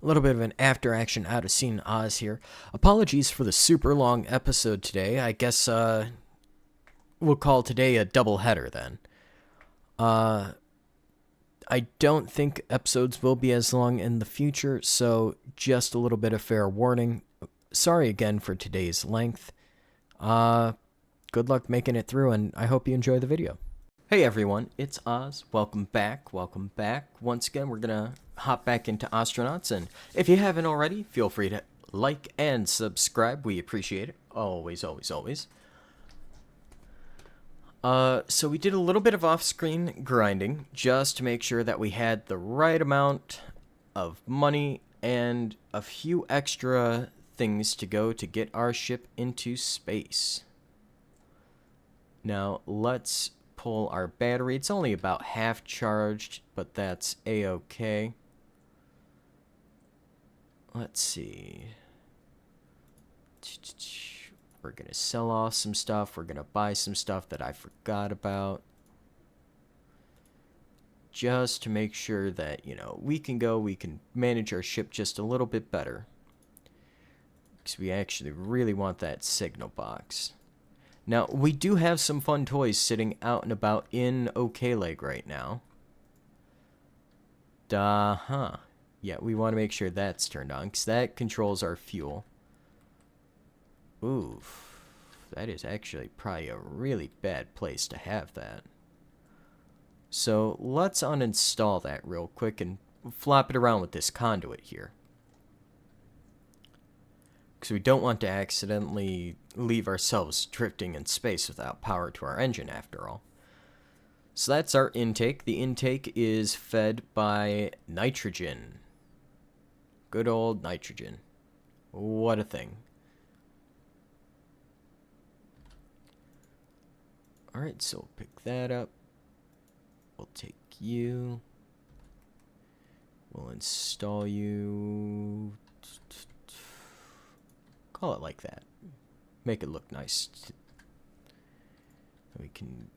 A little bit of an after action out of scene Oz here. Apologies for the super long episode today. I guess we'll call today a double header then. Uh I don't think episodes will be as long in the future, so just a little bit of fair warning. Sorry again for today's length. Good luck making it through, and I hope you enjoy the video. Hey everyone, it's Oz. Welcome back. Once again, we're gonna hop back into Ostranauts, and if you haven't already, feel free to like and subscribe. We appreciate it. Always, always, always. So we did a little bit of off-screen grinding just to make sure that we had the right amount of money and a few extra things to go to get our ship into space. Now, let's pull our battery. It's only about half charged, but that's a-okay. Let's see. We're going to sell off some stuff. We're going to buy some stuff that I forgot about. Just to make sure that, we can manage our ship just a little bit better. Because we actually really want that signal box. Now, we do have some fun toys sitting out and about in OK Leg right now. Yeah, we want to make sure that's turned on, because that controls our fuel. Oof, that is actually probably a really bad place to have that. So let's uninstall that real quick and flop it around with this conduit here. Because we don't want to accidentally leave ourselves drifting in space without power to our engine after all. So that's our intake. The intake is fed by nitrogen. Good old nitrogen. What a thing. Alright, so we'll pick that up. We'll take you. We'll install you. Call it like that. Make it look nice. We can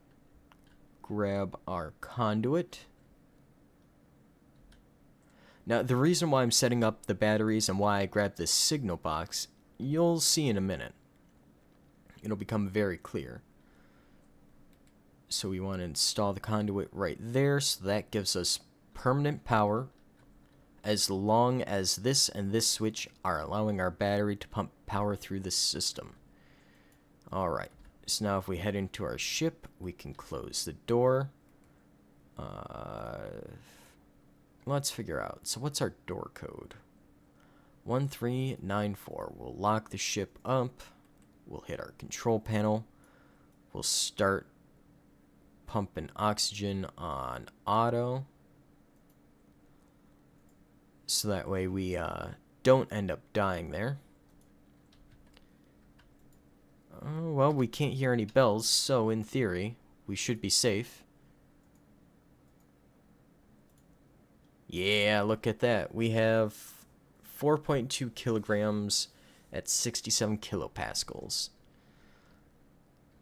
grab our conduit. Now, the reason why I'm setting up the batteries and why I grabbed this signal box, you'll see in a minute. It'll become very clear. So we want to install the conduit right there, so that gives us permanent power as long as this and this switch are allowing our battery to pump power through the system. Alright, so now if we head into our ship, we can close the door. Let's figure out. So what's our door code? 1394. We'll lock the ship up. We'll hit our control panel. We'll start pumping oxygen on auto. So that way we don't end up dying there. Oh, well, we can't hear any bells, so in theory, we should be safe. Yeah, look at that. We have 4.2 kilograms at 67 kilopascals.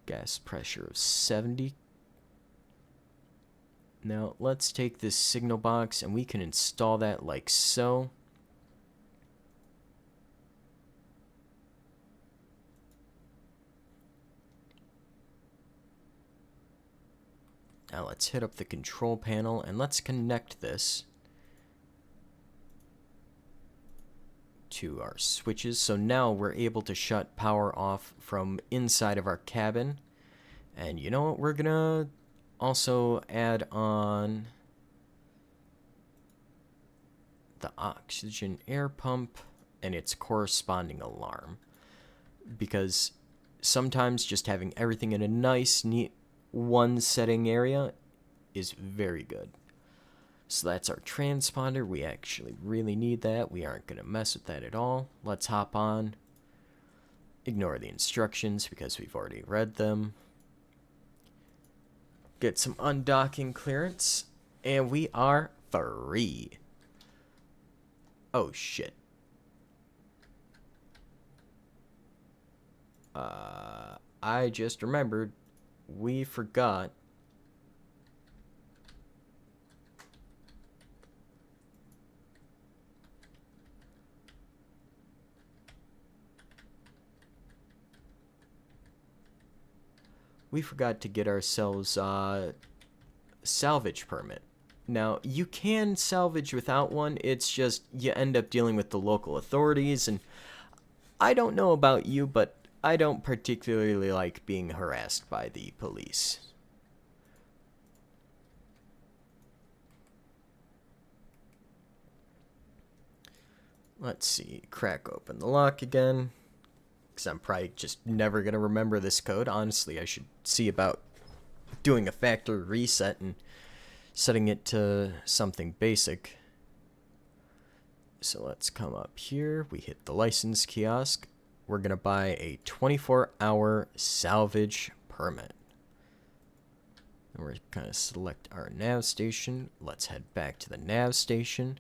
Gas pressure of 70. Now, let's take this signal box and we can install that like so. Now let's hit up the control panel and let's connect this to our switches. So now we're able to shut power off from inside of our cabin. And you know what? We're gonna also add on the oxygen air pump and its corresponding alarm. Because sometimes just having everything in a nice, neat, one setting area is very good. So that's our transponder. We actually really need that. We aren't going to mess with that at all. Let's hop on. Ignore the instructions because we've already read them. Get some undocking clearance. And we are free. Oh, shit. I just remembered we forgot we forgot to get ourselves a salvage permit. Now, you can salvage without one, it's just you end up dealing with the local authorities, and I don't know about you, but I don't particularly like being harassed by the police. Let's see, crack open the lock again, because I'm probably just never going to remember this code. Honestly, I should see about doing a factory reset and setting it to something basic. So let's come up here. We hit the license kiosk. We're going to buy a 24-hour salvage permit. And we're going to select our nav station. Let's head back to the nav station.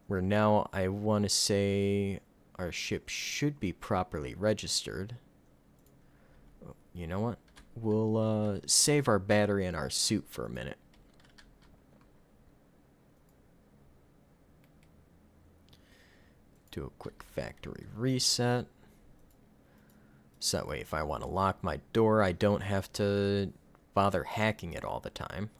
Where now I want to say our ship should be properly registered. Oh, you know what? We'll save our battery in our suit for a minute. Do a quick factory reset. So that way if I want to lock my door, I don't have to bother hacking it all the time.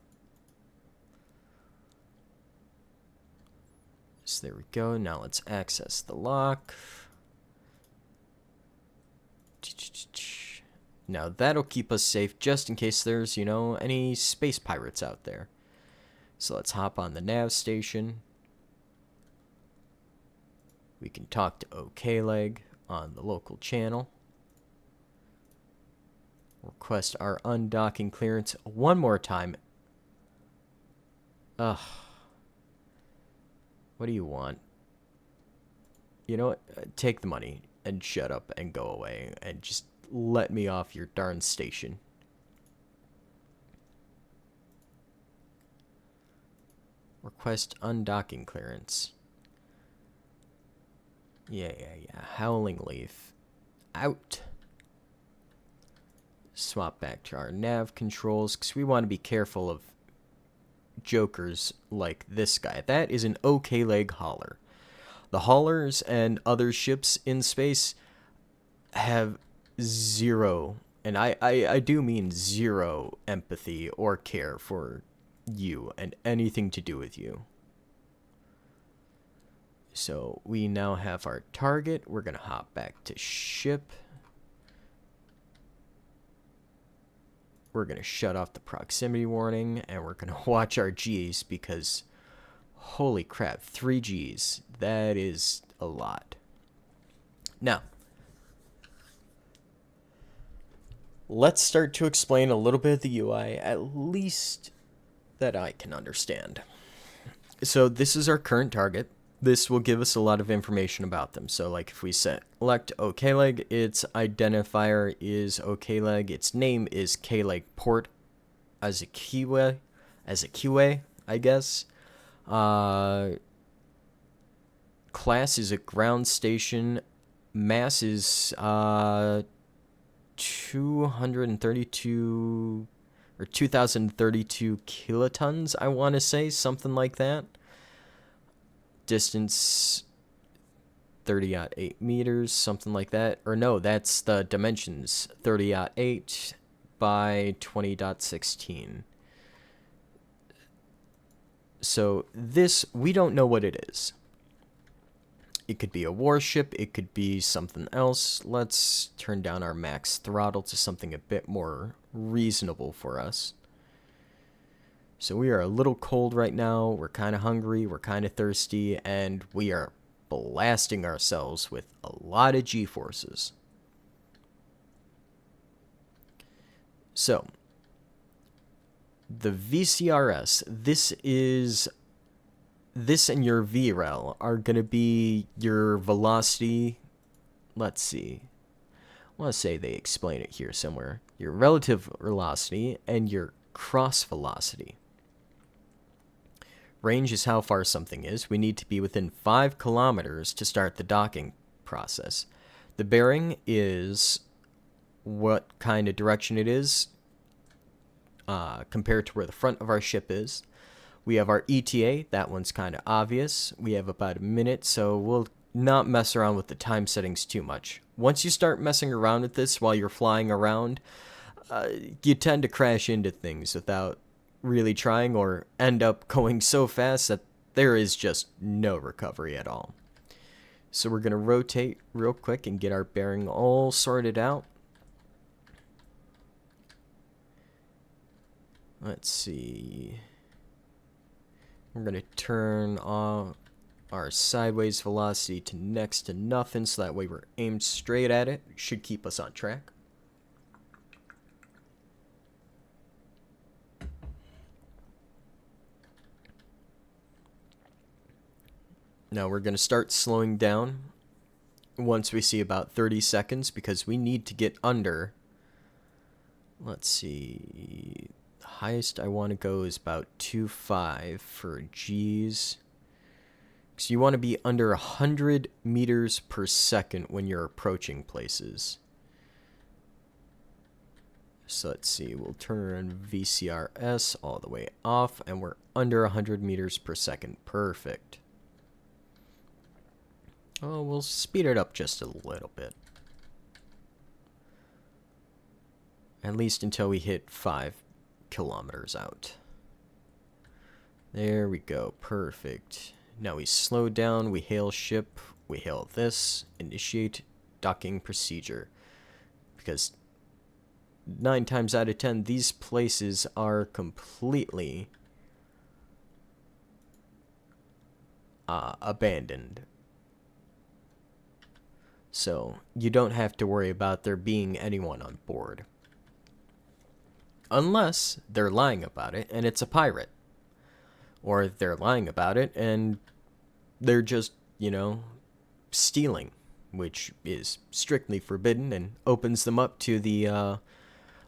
So there we go. Now let's access the lock. Now that'll keep us safe just in case there's, you know, any space pirates out there. So let's hop on the nav station. We can talk to OK-Leg on the local channel. Request our undocking clearance one more time. Ugh. What do you want? You know what? Take the money and shut up and go away and just let me off your darn station. Request undocking clearance. Yeah. Howling Leaf. Out. Swap back to our nav controls because we want to be careful of jokers like this guy. That is an OK-Leg hauler. The haulers and other ships in space have zero, and I do mean zero empathy or care for you and anything to do with you. So we now have our target. We're going to hop back to ship. We're going to shut off the proximity warning, and we're going to watch our G's because, holy crap, 3 G's. That is a lot. Now, let's start to explain a little bit of the UI, at least that I can understand. So this is our current target. This will give us a lot of information about them. So like if we select OK-Leg, its identifier is OK-Leg, its name is K-Leg Port as a QA, I guess. Class is a ground station. Mass is 232 or 2032 kilotons, I want to say, something like that. Distance 30.8 meters, something like that. Or no, that's the dimensions, 30.8 by 20.16. So this, we don't know what it is. It could be a warship, it could be something else. Let's turn down our max throttle to something a bit more reasonable for us. So we are a little cold right now, we're kind of hungry, we're kind of thirsty, and we are blasting ourselves with a lot of G-forces. So, the VCRS, this and your VREL are going to be your velocity. Let's see. I want to say they explain it here somewhere. Your relative velocity and your cross velocity. Range is how far something is. We need to be within 5 kilometers to start the docking process. The bearing is what kind of direction it is compared to where the front of our ship is. We have our ETA. That one's kind of obvious. We have about a minute, so we'll not mess around with the time settings too much. Once you start messing around with this while you're flying around, you tend to crash into things without really trying, or end up going so fast that there is just no recovery at all. So we're going to rotate real quick and get our bearing all sorted out. Let's see. We're going to turn off our sideways velocity to next to nothing, so that way we're aimed straight at it. It should keep us on track. Now we're going to start slowing down once we see about 30 seconds, because we need to get under, let's see, the highest I want to go is about 2.5 for G's. So you want to be under 100 meters per second when you're approaching places. So let's see, we'll turn VCRS all the way off, and we're under 100 meters per second. Perfect. Oh, we'll speed it up just a little bit. At least until we hit 5 kilometers out. There we go. Perfect. Now we slow down, we hail ship, we hail this, initiate docking procedure. Because 9 times out of 10, these places are completely abandoned. So you don't have to worry about there being anyone on board. Unless they're lying about it and it's a pirate. Or they're lying about it and they're just, you know, stealing, which is strictly forbidden and opens them up to the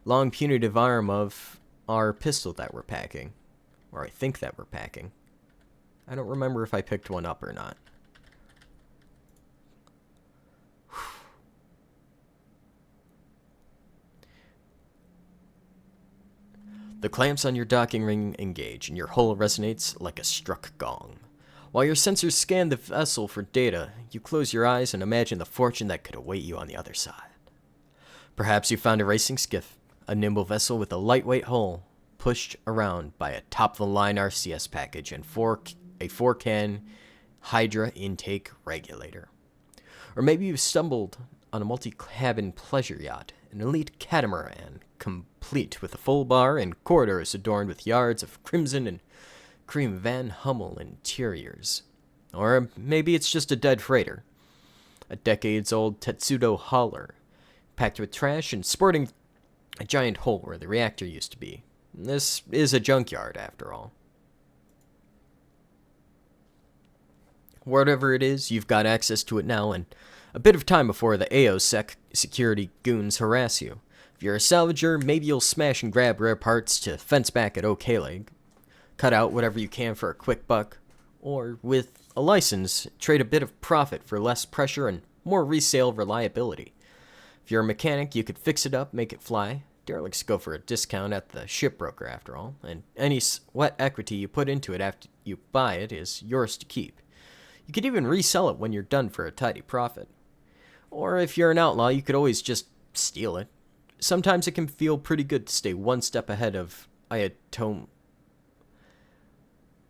long punitive arm of our pistol that we're packing. Or I think that we're packing. I don't remember if I picked one up or not. The clamps on your docking ring engage, and your hull resonates like a struck gong. While your sensors scan the vessel for data, you close your eyes and imagine the fortune that could await you on the other side. Perhaps you found a racing skiff, a nimble vessel with a lightweight hull, pushed around by a top-of-the-line RCS package and a 4-can Hydra intake regulator. Or maybe you stumbled on a multi-cabin pleasure yacht, an elite catamaran, complete with a full bar and corridors adorned with yards of crimson and cream Van Hummel interiors. Or maybe it's just a dead freighter, a decades-old Tetsudo hauler, packed with trash and sporting a giant hole where the reactor used to be. This is a junkyard, after all. Whatever it is, you've got access to it now, and a bit of time before the AOSEC security goons harass you. If you're a salvager, maybe you'll smash and grab rare parts to fence back at OK Leg, cut out whatever you can for a quick buck, or with a license, trade a bit of profit for less pressure and more resale reliability. If you're a mechanic, you could fix it up, make it fly. Derelicts go for a discount at the shipbroker, after all, and any sweat equity you put into it after you buy it is yours to keep. You could even resell it when you're done for a tidy profit. Or if you're an outlaw, you could always just steal it. Sometimes it can feel pretty good to stay one step ahead of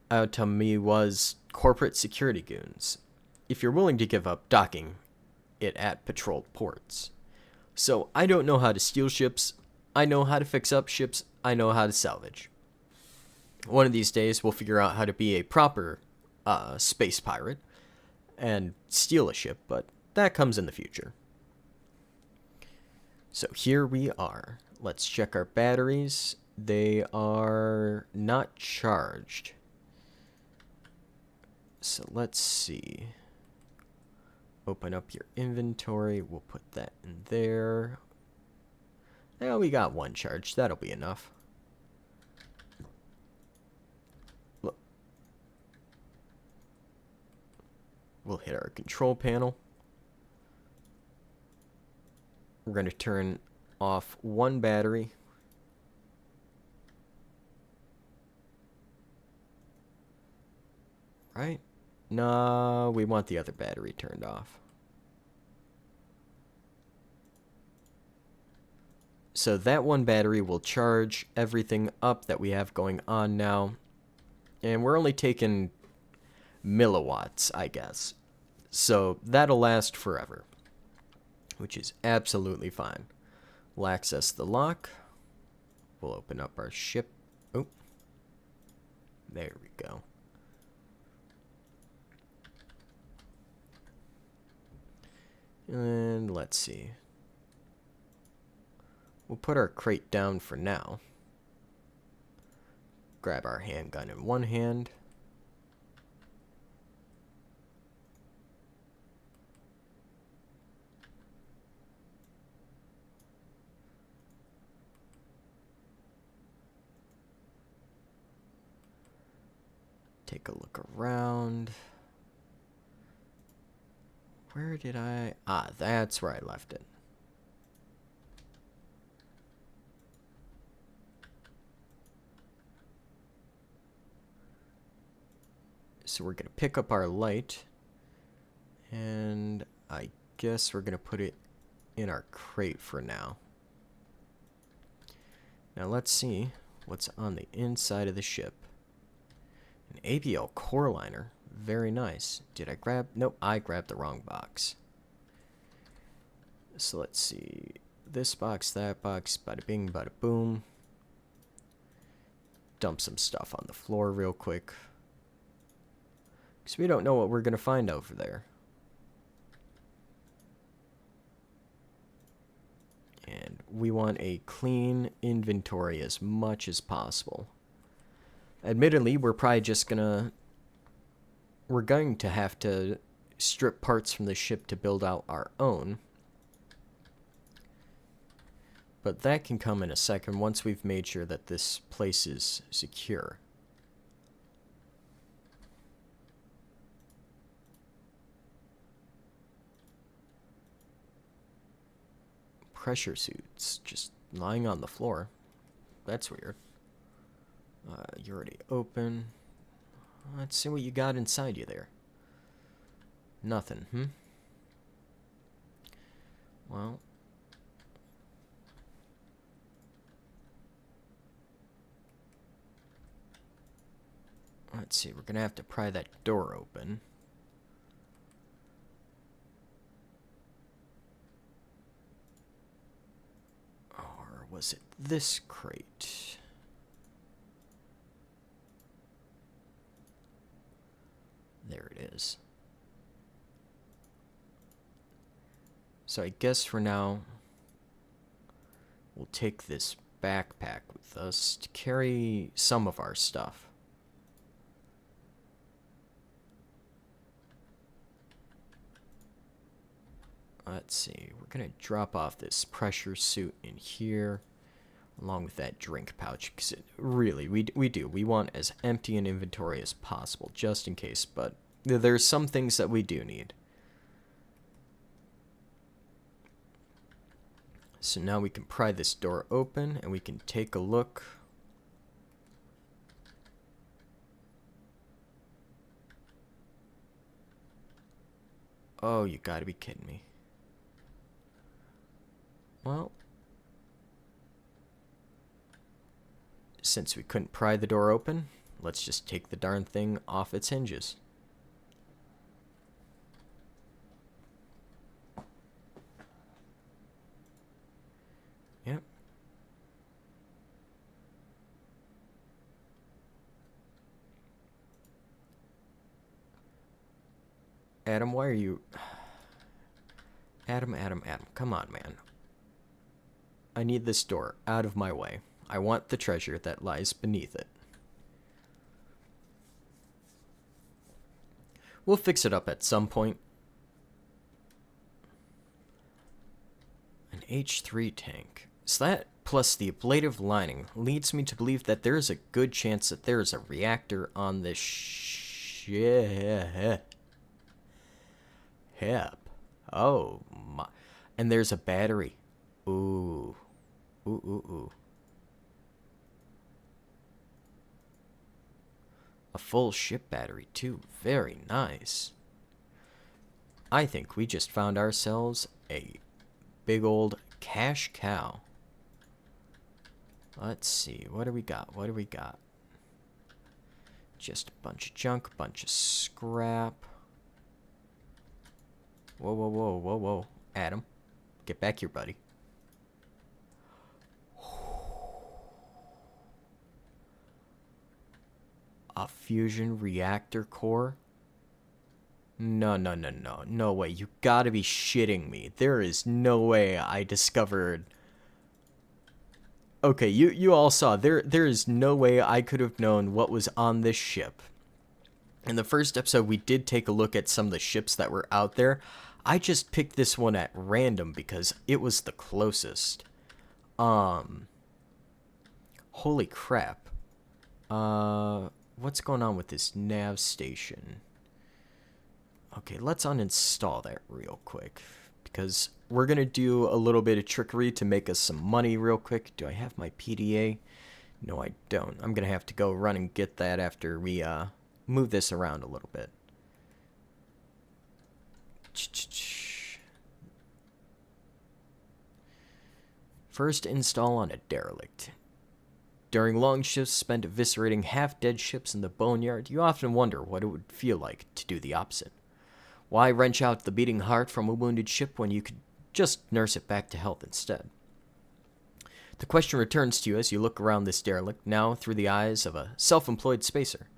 Aotomiwa's corporate security goons, if you're willing to give up docking it at patrolled ports. So I don't know how to steal ships, I know how to fix up ships, I know how to salvage. One of these days we'll figure out how to be a proper space pirate and steal a ship, but that comes in the future. So here we are. Let's check our batteries. They are not charged. So let's see. Open up your inventory. We'll put that in there. Yeah, we got one charge. That'll be enough. Look. We'll hit our control panel. We're going to turn off one battery. Right? No, we want the other battery turned off. So that one battery will charge everything up that we have going on now. And we're only taking milliwatts, I guess. So that'll last forever, which is absolutely fine. We'll access the lock. We'll open up our ship. Oh, there we go. And let's see. We'll put our crate down for now. Grab our handgun in one hand. Take a look around. Where did I... Ah, that's where I left it. So we're going to pick up our light, and I guess we're going to put it in our crate for now. Now let's see what's on the inside of the ship. An ABL core liner. Very nice. Did I grab... Nope, I grabbed the wrong box. So let's see. This box, that box, bada bing, bada boom. Dump some stuff on the floor real quick, because we don't know what we're going to find over there. And we want a clean inventory as much as possible. Admittedly, we're probably just gonna... We're going to have to strip parts from the ship to build out our own. But that can come in a second once we've made sure that this place is secure. Pressure suits just lying on the floor. That's weird. You're already open. Let's see what you got inside you there. Nothing, Well. Let's see, we're gonna have to pry that door open. Or was it this crate? There it is. So I guess for now, we'll take this backpack with us to carry some of our stuff. Let's see, we're gonna drop off this pressure suit in here, along with that drink pouch, because we want as empty an inventory as possible, just in case, but there's some things that we do need. So now we can pry this door open, and we can take a look. Oh, you gotta be kidding me. Well, since we couldn't pry the door open, let's just take the darn thing off its hinges. Yep. Adam, why are you... Adam, come on, man. I need this door out of my way. I want the treasure that lies beneath it. We'll fix it up at some point. An H3 tank. So that, plus the ablative lining, leads me to believe that there is a good chance that there is a reactor on this ship. Oh my. And there's a battery. Ooh. Ooh. A full ship battery, too. Very nice. I think we just found ourselves a big old cash cow. Let's see. What do we got? What do we got? Just a bunch of junk, bunch of scrap. Whoa, whoa, whoa, whoa, whoa. Adam, get back here, buddy. A fusion reactor core? No, no, no, no. No way. You gotta be shitting me. There is no way I discovered... Okay, you all saw. There is no way I could have known what was on this ship. In the first episode, we did take a look at some of the ships that were out there. I just picked this one at random because it was the closest. Holy crap. What's going on with this nav station? Okay, let's uninstall that real quick, because we're going to do a little bit of trickery to make us some money real quick. Do I have my PDA? No, I don't. I'm going to have to go run and get that after we move this around a little bit. First install on a derelict. During long shifts spent eviscerating half-dead ships in the boneyard, you often wonder what it would feel like to do the opposite. Why wrench out the beating heart from a wounded ship when you could just nurse it back to health instead? The question returns to you as you look around this derelict, now through the eyes of a self-employed spacer.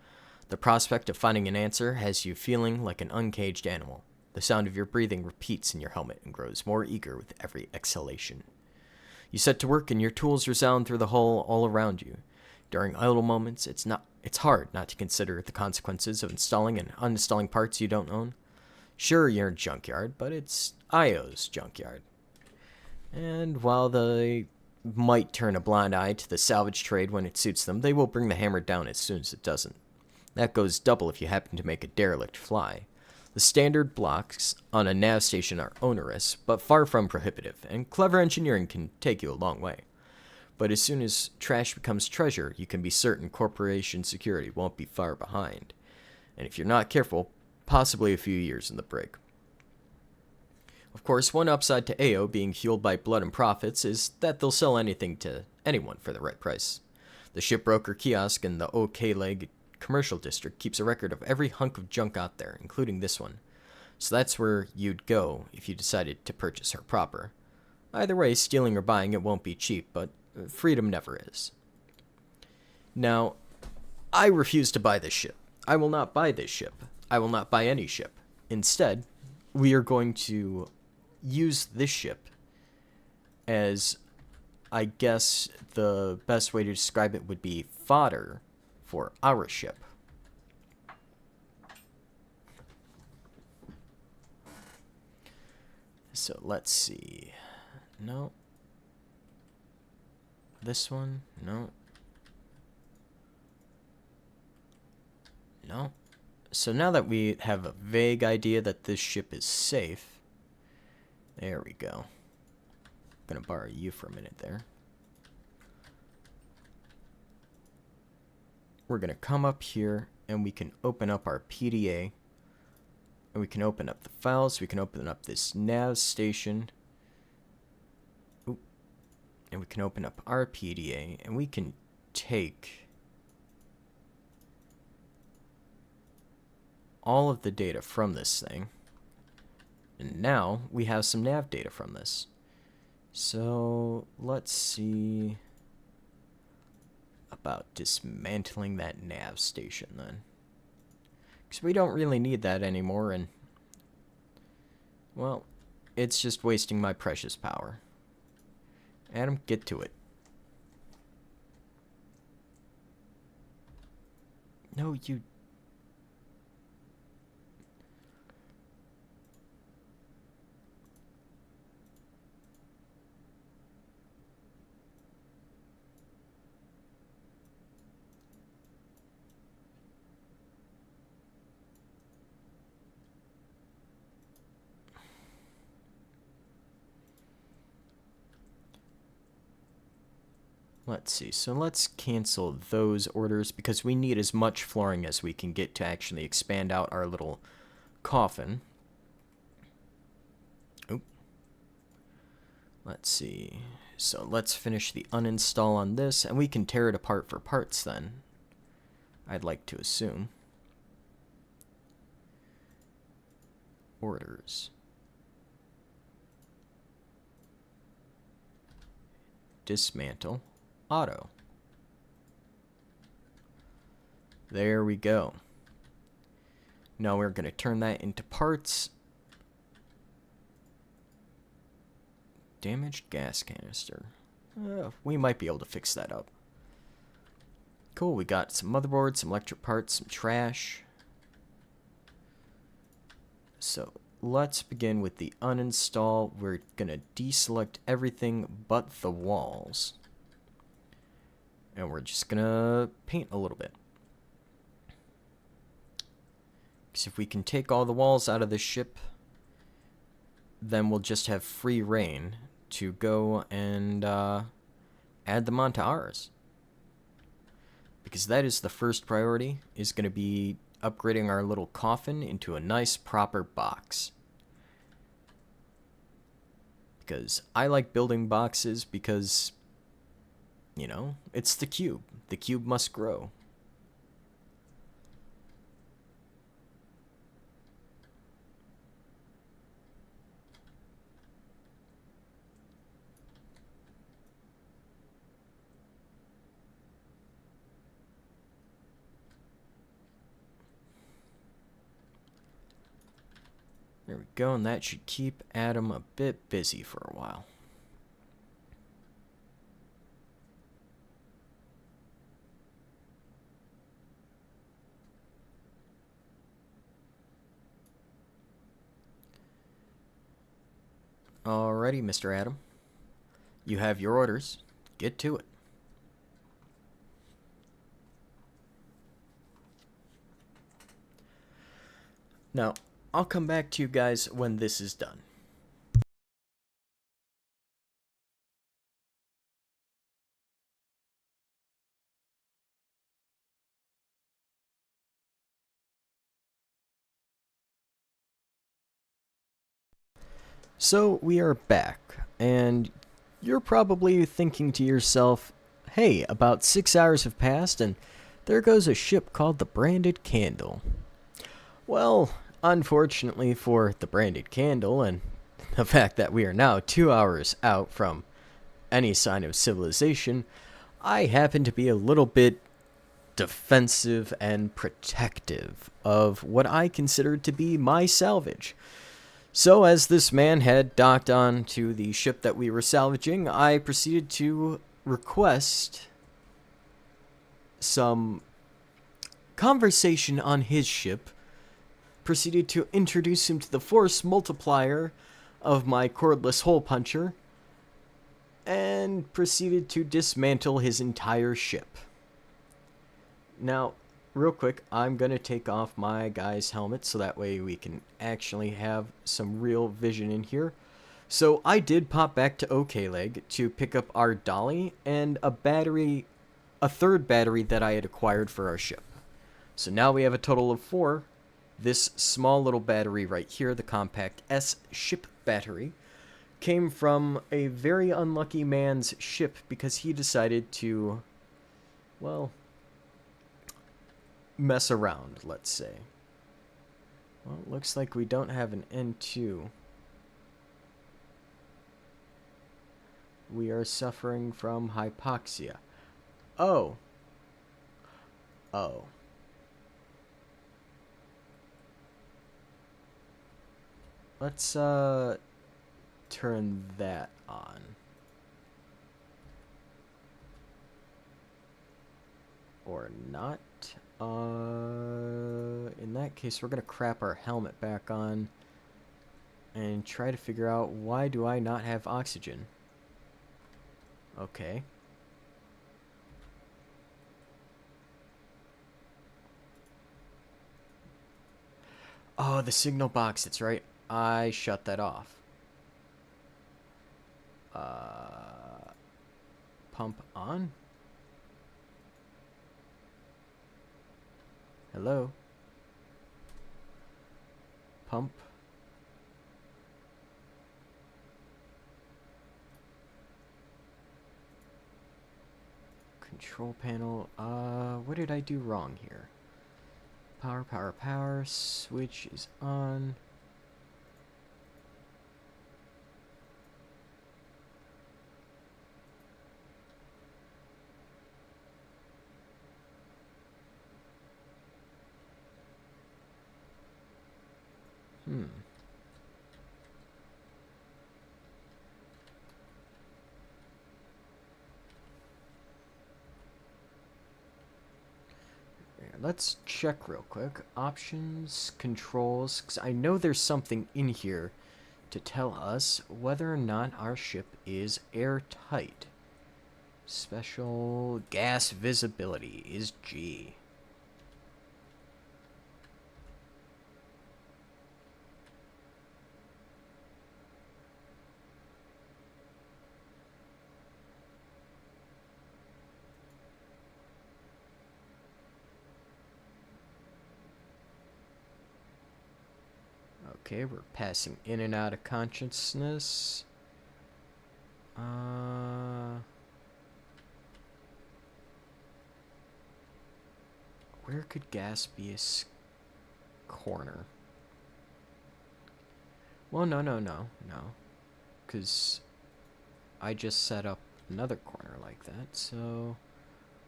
The prospect of finding an answer has you feeling like an uncaged animal. The sound of your breathing repeats in your helmet and grows more eager with every exhalation. You set to work and your tools resound through the hull all around you. During idle moments, it's hard not to consider the consequences of installing and uninstalling parts you don't own. Sure, you're in a junkyard, but it's IO's junkyard. And while they might turn a blind eye to the salvage trade when it suits them, they will bring the hammer down as soon as it doesn't. That goes double if you happen to make a derelict fly. The standard blocks on a nav station are onerous, but far from prohibitive, and clever engineering can take you a long way. But as soon as trash becomes treasure, you can be certain corporation security won't be far behind. And if you're not careful, possibly a few years in the brig. Of course, one upside to AO being fueled by blood and profits is that they'll sell anything to anyone for the right price. The shipbroker kiosk in the OK Leg commercial district keeps a record of every hunk of junk out there, including this one. So that's where you'd go if you decided to purchase her proper. Either way, stealing or buying it won't be cheap, but freedom never is. Now, I refuse to buy this ship. I will not buy this ship. I will not buy any ship. Instead, we are going to use this ship as, I guess the best way to describe it would be fodder for our ship. So let's see. No. This one? No. No. So now that we have a vague idea that this ship is safe, there we go. I'm gonna borrow you for a minute there. We're gonna come up here and we can open up our PDA, and we can open up the files. We can open up this nav station. Oop. And we can open up our PDA, and we can take all of the data from this thing, and now we have some nav data from this. So let's see about dismantling that nav station then, because we don't really need that anymore, and well, it's just wasting my precious power. Adam, get to it. No, you... Let's see, so let's cancel those orders because we need as much flooring as we can get to actually expand out our little coffin. Oop. Let's see. So let's finish the uninstall on this, and we can tear it apart for parts then. I'd like to assume. Orders. Dismantle. Auto. There we go. Now we're going to turn that into parts. Damaged gas canister. We might be able to fix that up. Cool, we got some motherboards, some electric parts, some trash. So let's begin with the uninstall. We're going to deselect everything but the walls. And we're just going to paint a little bit. Because if we can take all the walls out of this ship, then we'll just have free reign to go and add them onto ours. Because that is the first priority, is going to be upgrading our little coffin into a nice proper box. Because I like building boxes because, you know, it's the cube. The cube must grow. There we go, and that should keep Adam a bit busy for a while. Alrighty, Mr. Adam. You have your orders. Get to it. Now, I'll come back to you guys when this is done. So, we are back, and you're probably thinking to yourself, hey, about 6 hours have passed, and there goes a ship called the Branded Candle. Well, unfortunately for the Branded Candle, and the fact that we are now 2 hours out from any sign of civilization, I happen to be a little bit defensive and protective of what I consider to be my salvage. So as this man had docked on to the ship that we were salvaging, I proceeded to request some conversation on his ship, proceeded to introduce him to the force multiplier of my cordless hole puncher, and proceeded to dismantle his entire ship. Now, real quick, I'm going to take off my guy's helmet so that way we can actually have some real vision in here. So I did pop back to OK Leg to pick up our dolly and a battery, a third battery that I had acquired for our ship. So now we have a total of 4. This small little battery right here, the Compact S ship battery, came from a very unlucky man's ship because he decided to, well, mess around, let's say. Well, it looks like we don't have an N2. We are suffering from hypoxia. Oh. Oh. Let's, turn that on. Or not. In that case, we're gonna crap our helmet back on and try to figure out why do I not have oxygen. Okay. Oh, the signal box, that's right. I shut that off. Pump on? Hello? Pump? Control panel. What did I do wrong here? Power, power, power. Switch is on. Let's check real quick. Options, controls, because I know there's something in here to tell us whether or not our ship is airtight. Special gas visibility is G. Okay, we're passing in and out of consciousness. Where could gas be a corner? Well, no. Because I just set up another corner like that, so...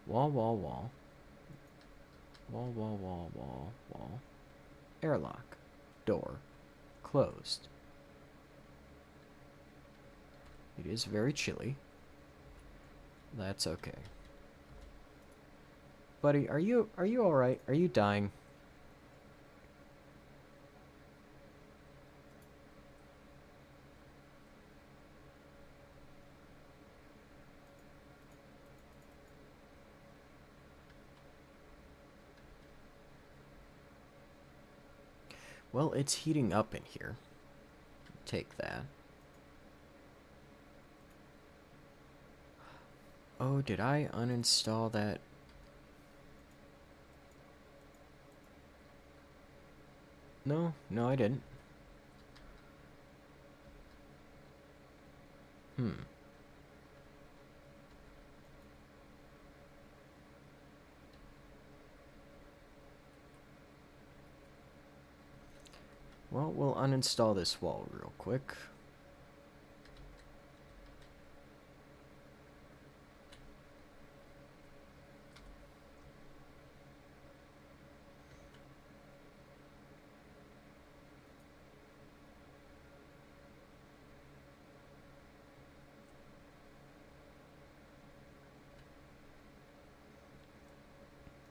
Wall. Wall. Airlock. Door. Closed. It is very chilly. That's okay. Buddy, are you alright? Are you dying? Well, it's heating up in here. Take that. Oh, did I uninstall that? No, I didn't. Well, we'll uninstall this wall real quick.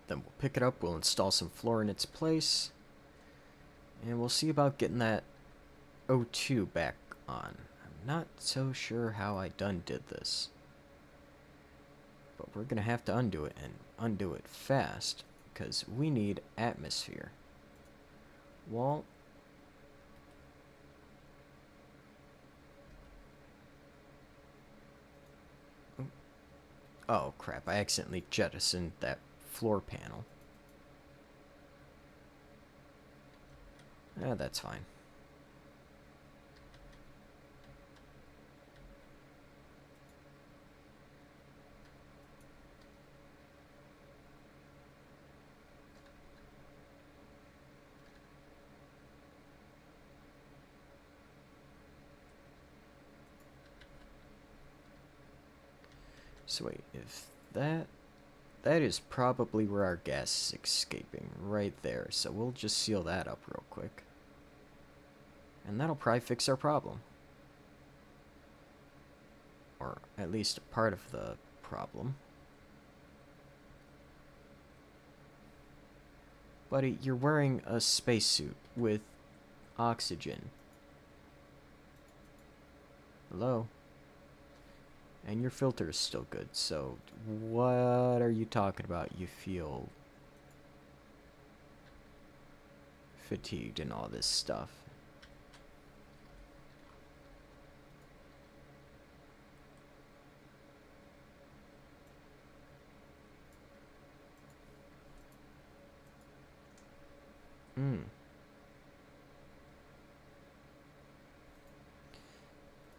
Then we'll pick it up, we'll install some floor in its place, and we'll see about getting that O2 back on. I'm not so sure how I done did this, but we're gonna have to undo it, and undo it fast, because we need atmosphere. Wall. Oh crap, I accidentally jettisoned that floor panel. That's fine. So wait, if that is probably where our gas is escaping, right there. So we'll just seal that up real quick. And that'll probably fix our problem. Or at least a part of the problem. Buddy, you're wearing a spacesuit with oxygen. Hello? And your filter is still good, so what are you talking about? You feel fatigued and all this stuff.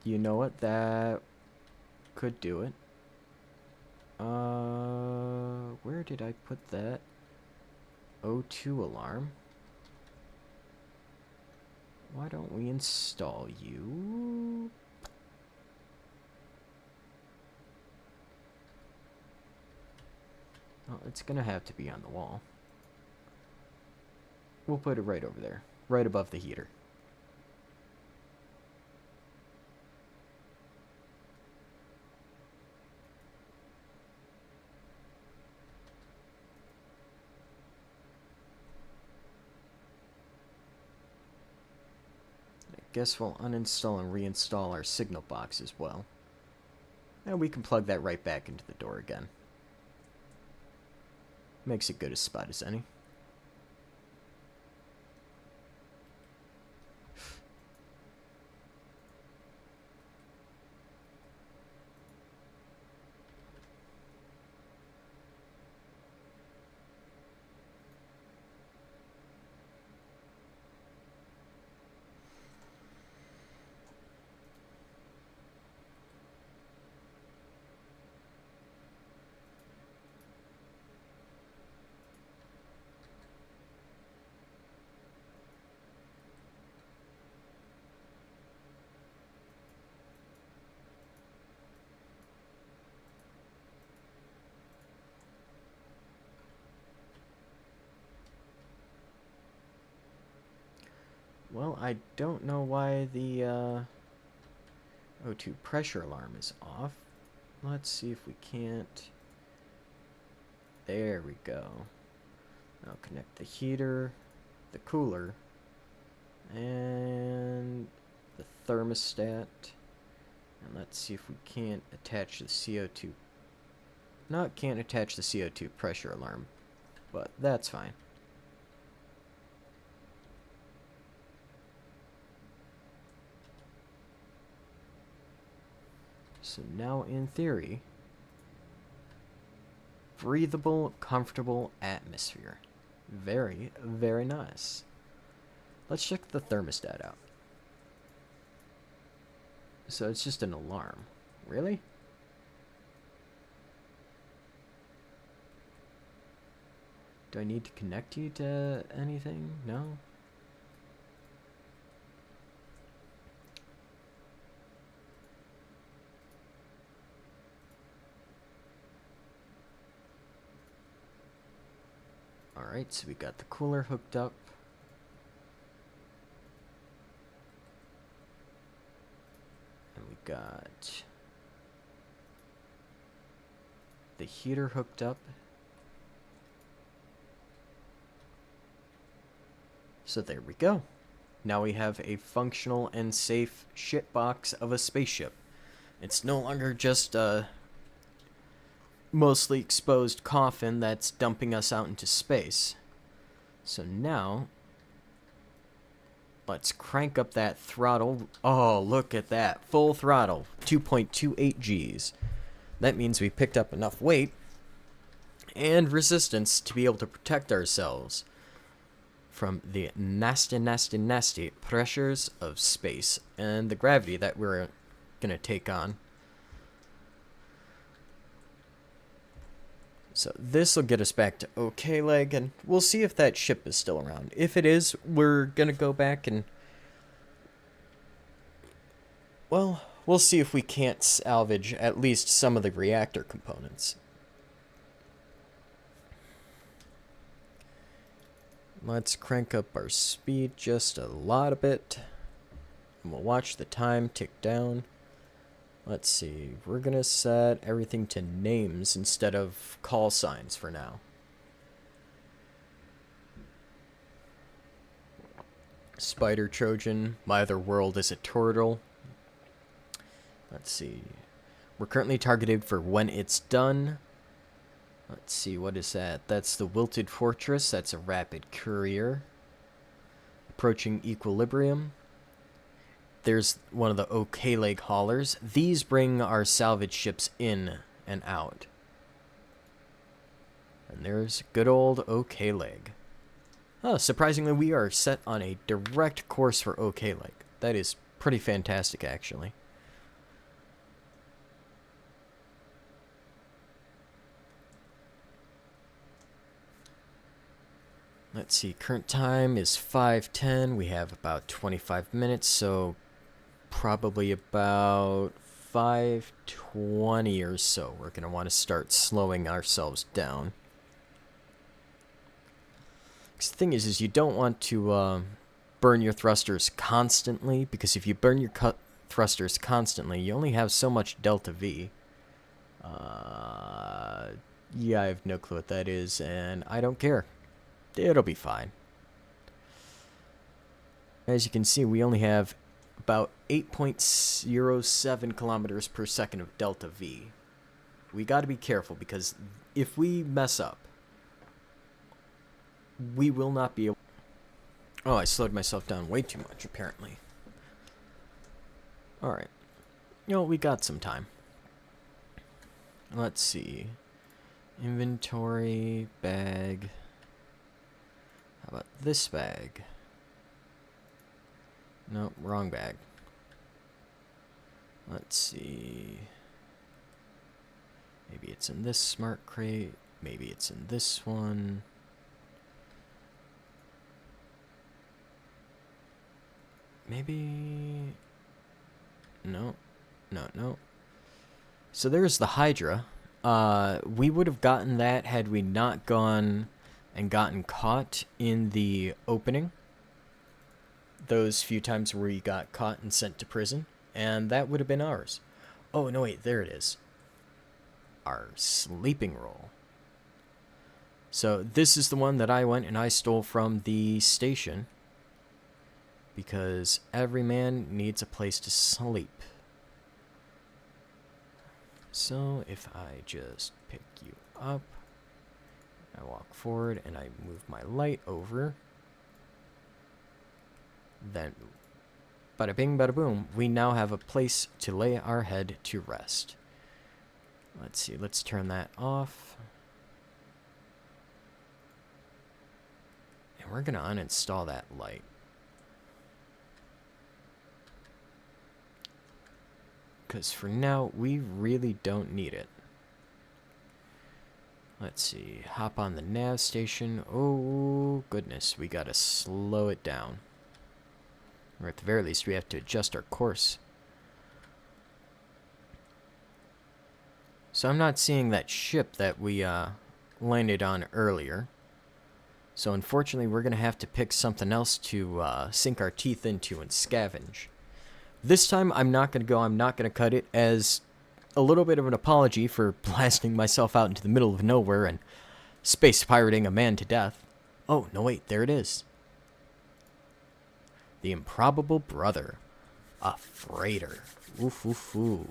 You know what? That could do it. Where did I put that? O2 alarm. Why don't we install you? Oh, it's gonna have to be on the wall. We'll put it right over there, right above the heater. Guess we'll uninstall and reinstall our signal box as well. And we can plug that right back into the door again. Makes it good a spot as any. Well, I don't know why the O2 pressure alarm is off. Let's see if we can't... There we go. Now connect the heater, the cooler, and the thermostat. And let's see if we can't attach the CO2. No, it can't attach the CO2 pressure alarm, but that's fine. So now, in theory, breathable, comfortable atmosphere. Very, very nice. Let's check the thermostat out. So it's just an alarm. Really? Do I need to connect you to anything? No? Alright, so we got the cooler hooked up. And we got the heater hooked up. So there we go. Now we have a functional and safe shitbox of a spaceship. It's no longer just a mostly exposed coffin that's dumping us out into space. So now, let's crank up that throttle. Oh, look at that. Full throttle. 2.28 Gs. That means we picked up enough weight and resistance to be able to protect ourselves from the nasty, nasty, nasty pressures of space and the gravity that we're going to take on. So this will get us back to OK leg, and we'll see if that ship is still around. If it is, we're going to go back and... Well, we'll see if we can't salvage at least some of the reactor components. Let's crank up our speed just a lot a bit. And we'll watch the time tick down. Let's see, we're going to set everything to names instead of call signs for now. Spider Trojan, my other world is a turtle. Let's see, we're currently targeted for when it's done. Let's see, what is that? That's the Wilted Fortress, that's a rapid courier. Approaching equilibrium. There's one of the OK leg haulers. These bring our salvage ships in and out. And there's good old OK leg. Oh, surprisingly, we are set on a direct course for OK leg. That is pretty fantastic, actually. Let's see, current time is 5:10. We have about 25 minutes, so probably about 5:20 or so. We're going to want to start slowing ourselves down. The thing is you don't want to burn your thrusters constantly, because if you burn your thrusters constantly, you only have so much delta V. Yeah, I have no clue what that is, and I don't care. It'll be fine. As you can see, we only have about 8.07 kilometers per second of delta V. We got to be careful, because if we mess up, we will not be able... Oh, I slowed myself down way too much, apparently. Alright. You know, we got some time. Let's see. Inventory, bag. How about this bag? No, wrong bag. Let's see. Maybe it's in this smart crate. Maybe it's in this one. Maybe... No. No. So there's the Hydra. We would have gotten that had we not gone and gotten caught in the opening. Those few times where we got caught and sent to prison. And that would have been ours. Oh, no, wait, there it is. Our sleeping roll. So this is the one that I went and I stole from the station. Because every man needs a place to sleep. So if I just pick you up, I walk forward and I move my light over, then bada bing bada boom, we now have a place to lay our head to rest. Let's see, let's turn that off. And we're going to uninstall that light. Because for now, we really don't need it. Let's see. Hop on the nav station. Oh, goodness. We got to slow it down. Or at the very least, we have to adjust our course. So I'm not seeing that ship that we landed on earlier. So unfortunately, we're going to have to pick something else to sink our teeth into and scavenge. This time, I'm not going to go, I'm not going to cut it, as a little bit of an apology for blasting myself out into the middle of nowhere and space pirating a man to death. Oh, no wait, there it is. The Improbable Brother. A freighter. Oof, oof, ooh.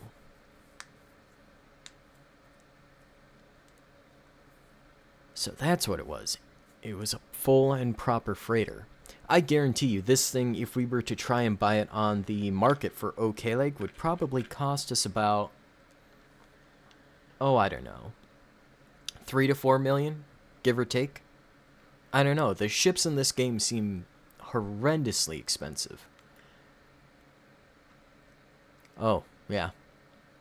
So that's what it was. It was a full and proper freighter. I guarantee you, this thing, if we were to try and buy it on the market for OK Lake, would probably cost us about, oh, I don't know, 3 to 4 million, give or take. I don't know. The ships in this game seem horrendously expensive. Oh, yeah.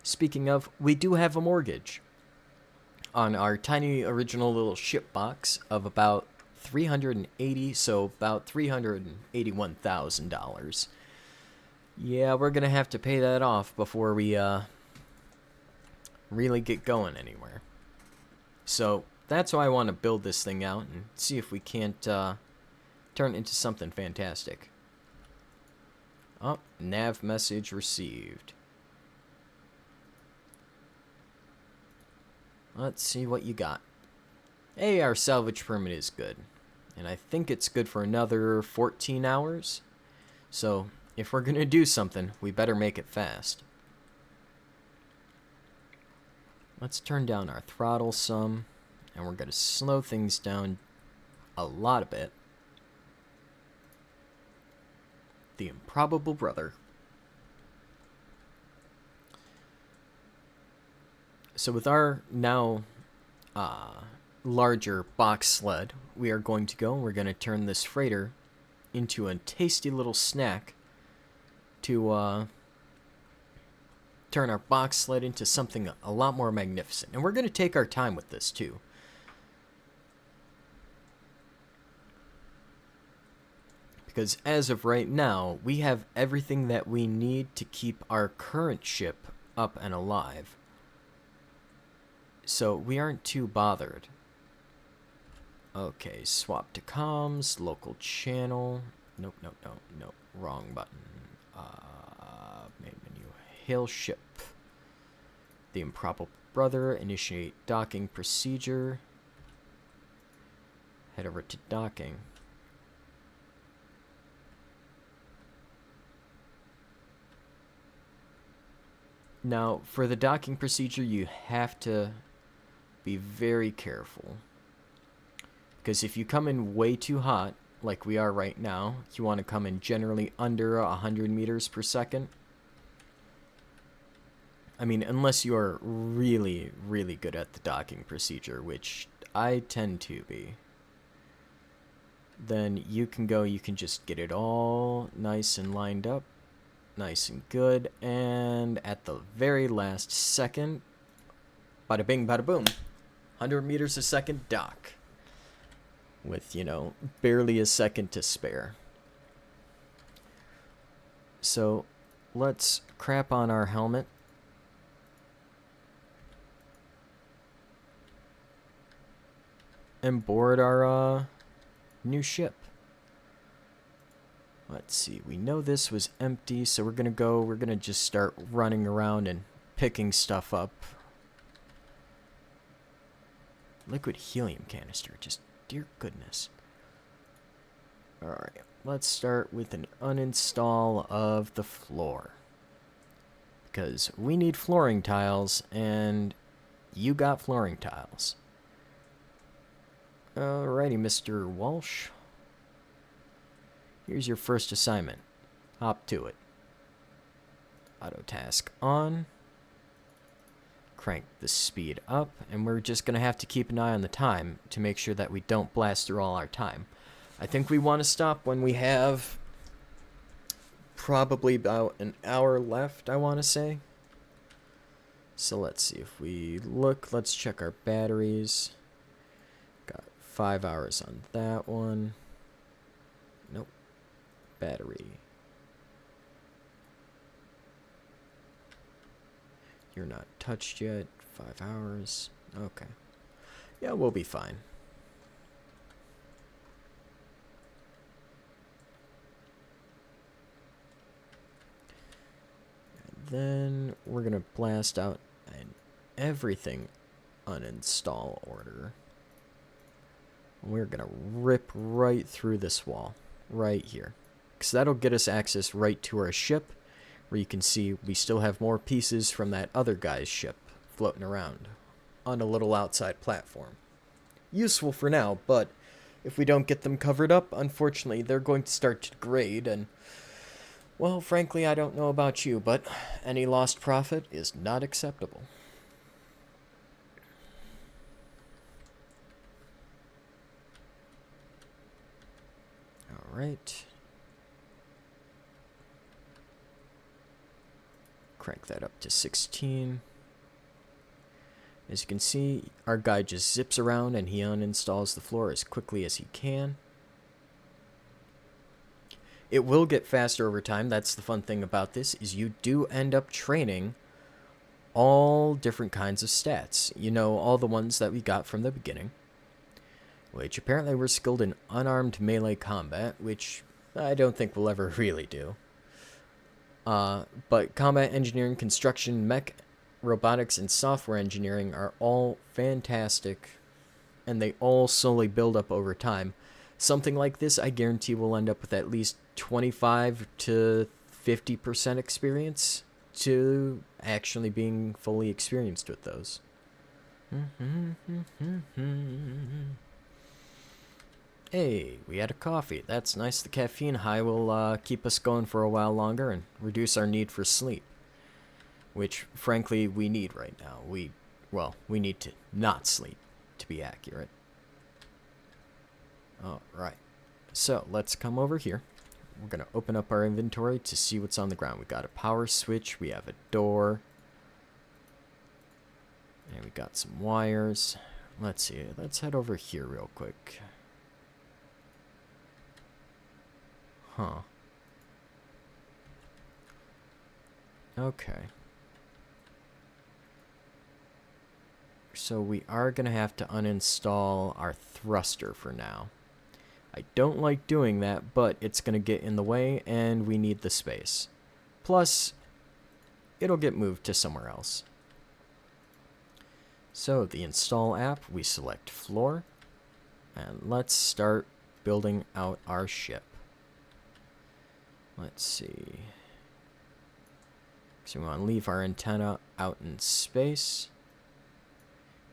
Speaking of, we do have a mortgage on our tiny original little ship box of about 380, so about $381,000. Yeah, we're gonna have to pay that off before we really get going anywhere. So that's why I want to build this thing out and see if we can't turn it into something fantastic. Oh, nav message received. Let's see what you got. Hey, our salvage permit is good. And I think it's good for another 14 hours. So, if we're going to do something, we better make it fast. Let's turn down our throttle some. And we're going to slow things down a lot a bit. The Improbable Brother. So with our now larger box sled, we are going to go and we're going to turn this freighter into a tasty little snack to turn our box sled into something a lot more magnificent. And we're going to take our time with this too. Because as of right now, we have everything that we need to keep our current ship up and alive. So we aren't too bothered. Okay, swap to comms, local channel. Nope, nope, nope, nope. Wrong button. Main menu. Hail ship. The improbable brother. Initiate docking procedure. Head over to docking. Now, for the docking procedure, you have to be very careful. Because if you come in way too hot, like we are right now, you want to come in generally under 100 meters per second. I mean, unless you are really, really good at the docking procedure, which I tend to be. Then you can just get it all nice and lined up. Nice and good, and at the very last second, bada bing, bada boom, 100 meters a second dock. With, you know, barely a second to spare. So, let's crap on our helmet. And board our, new ship. Let's see, we know this was empty, so we're gonna just start running around and picking stuff up. Liquid helium canister, just dear goodness. Alright, let's start with an uninstall of the floor. Because we need flooring tiles, and you got flooring tiles. Alrighty, Mr. Walsh. Here's your first assignment. Hop to it. Auto task on. Crank the speed up, and we're just going to have to keep an eye on the time to make sure that we don't blast through all our time. I think we want to stop when we have probably about an hour left, I want to say. So let's see if we look. Let's check our batteries. Got 5 hours on that one. Nope. Battery. You're not touched yet. 5 hours. Okay. Yeah, we'll be fine. And then we're going to blast out an everything uninstall order. We're going to rip right through this wall. Right here. Because that'll get us access right to our ship, where you can see we still have more pieces from that other guy's ship floating around on a little outside platform. Useful for now, but if we don't get them covered up, unfortunately, they're going to start to degrade, and, well, frankly, I don't know about you, but any lost profit is not acceptable. Alright. Crank that up to 16. As you can see, our guy just zips around and he uninstalls the floor as quickly as he can. It will get faster over time. That's the fun thing about this, is you do end up training all different kinds of stats. You know, all the ones that we got from the beginning. Which apparently we're skilled in unarmed melee combat, which I don't think we'll ever really do. But combat engineering, construction, mech, robotics, and software engineering are all fantastic, and they all slowly build up over time. Something like this, I guarantee we'll end up with at least 25 to 50% experience to actually being fully experienced with those. Hey, we had a coffee. That's nice. The caffeine high will keep us going for a while longer and reduce our need for sleep. Which, frankly, we need right now. We need to not sleep, to be accurate. Alright. So, let's come over here. We're going to open up our inventory to see what's on the ground. We got a power switch. We have a door. And we got some wires. Let's see. Let's head over here real quick. Huh. Okay. So we are going to have to uninstall our thruster for now. I don't like doing that, but it's going to get in the way, and we need the space. Plus, it'll get moved to somewhere else. So the install app, we select floor, and let's start building out our ship. Let's see. So we want to leave our antenna out in space.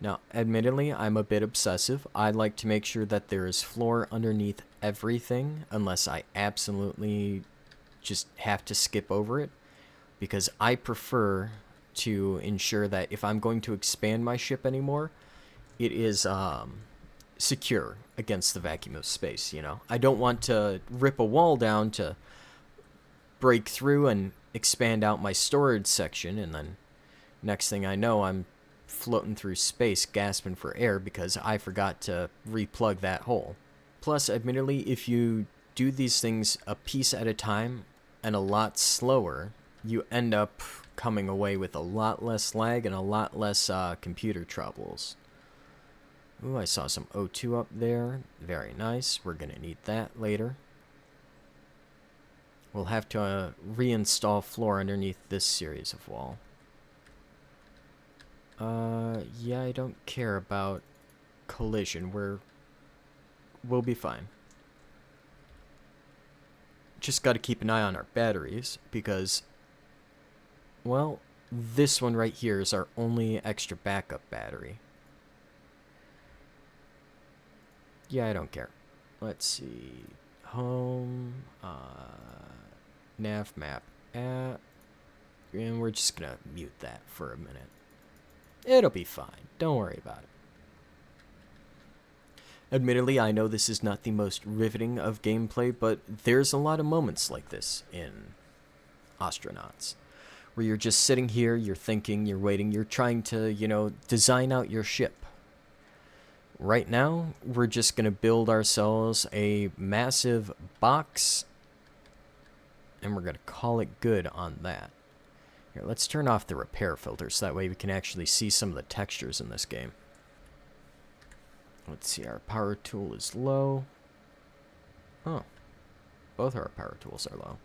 Now, admittedly, I'm a bit obsessive. I like to make sure that there is floor underneath everything, unless I absolutely just have to skip over it, because I prefer to ensure that if I'm going to expand my ship anymore, it is secure against the vacuum of space, you know? I don't want to rip a wall down to break through and expand out my storage section, and then next thing I know, I'm floating through space gasping for air because I forgot to replug that hole. Plus, admittedly, if you do these things a piece at a time and a lot slower, you end up coming away with a lot less lag and a lot less computer troubles. Ooh, I saw some O2 up there. Very nice. We're going to need that later. We'll have to reinstall floor underneath this series of wall. Yeah, I don't care about collision. We'll be fine. Just got to keep an eye on our batteries because, well, this one right here is our only extra backup battery. Yeah, I don't care. Let's see. Home, nav map app, and we're just gonna mute that for a minute. It'll be fine. Don't worry about it. Admittedly, I know this is not the most riveting of gameplay, but there's a lot of moments like this in Ostranauts, where you're just sitting here, you're thinking, you're waiting, you're trying to, you know, design out your ship. Right now, we're just going to build ourselves a massive box, and we're going to call it good on that. Here, let's turn off the repair filter so that way we can actually see some of the textures in this game. Let's see, our power tool is low. Oh, both our power tools are low.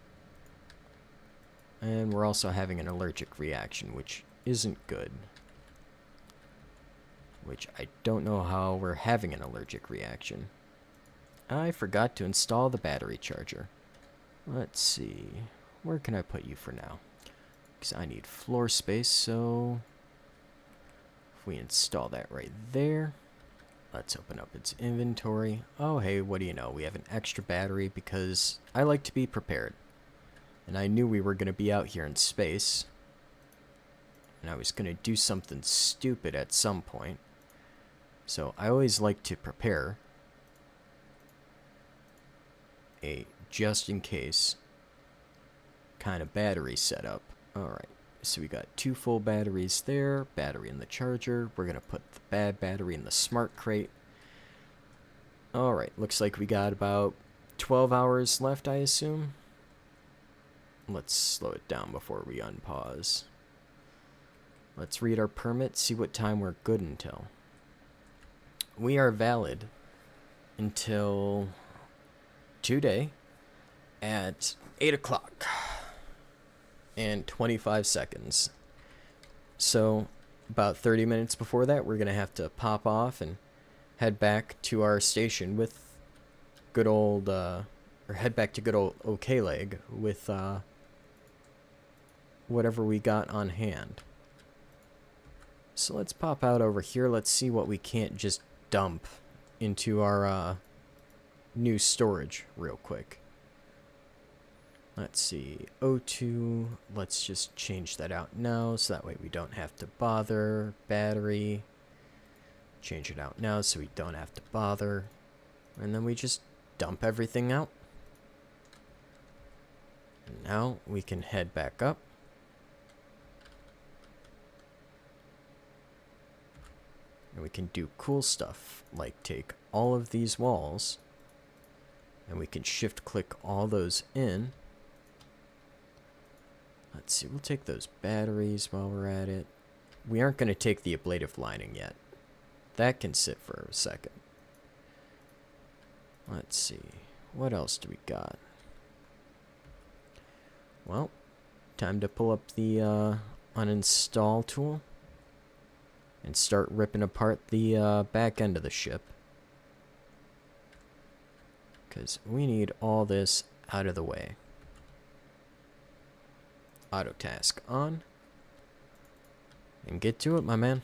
And we're also having an allergic reaction, which isn't good. Which I don't know how we're having an allergic reaction. I forgot to install the battery charger. Let's see, where can I put you for now? Because I need floor space, so if we install that right there, let's open up its inventory. Oh, hey, what do you know? We have an extra battery because I like to be prepared. And I knew we were going to be out here in space. And I was going to do something stupid at some point. So I always like to prepare a just in case kind of battery setup. Alright, so we got 2 full batteries there, battery in the charger. We're going to put the bad battery in the smart crate. Alright, looks like we got about 12 hours left, I assume. Let's slow it down before we unpause. Let's read our permit, see what time we're good until. We are valid until today at 8 o'clock. And 25 seconds. So, about 30 minutes before that, we're going to have to pop off and head back to our station with good old, or head back to good old OK Leg with, whatever we got on hand. So let's pop out over here. Let's see what we can't just dump into our, new storage real quick. Let's see, O2, let's just change that out now so that way we don't have to bother. Battery, change it out now so we don't have to bother. And then we just dump everything out. And now we can head back up. And we can do cool stuff, like take all of these walls And we can shift click all those in. Let's see, we'll take those batteries while we're at it. We aren't going to take the ablative lining yet. That can sit for a second. Let's see, what else do we got? Well, time to pull up the uninstall tool and start ripping apart the back end of the ship. Because we need all this out of the way. Auto task on. And get to it, my man.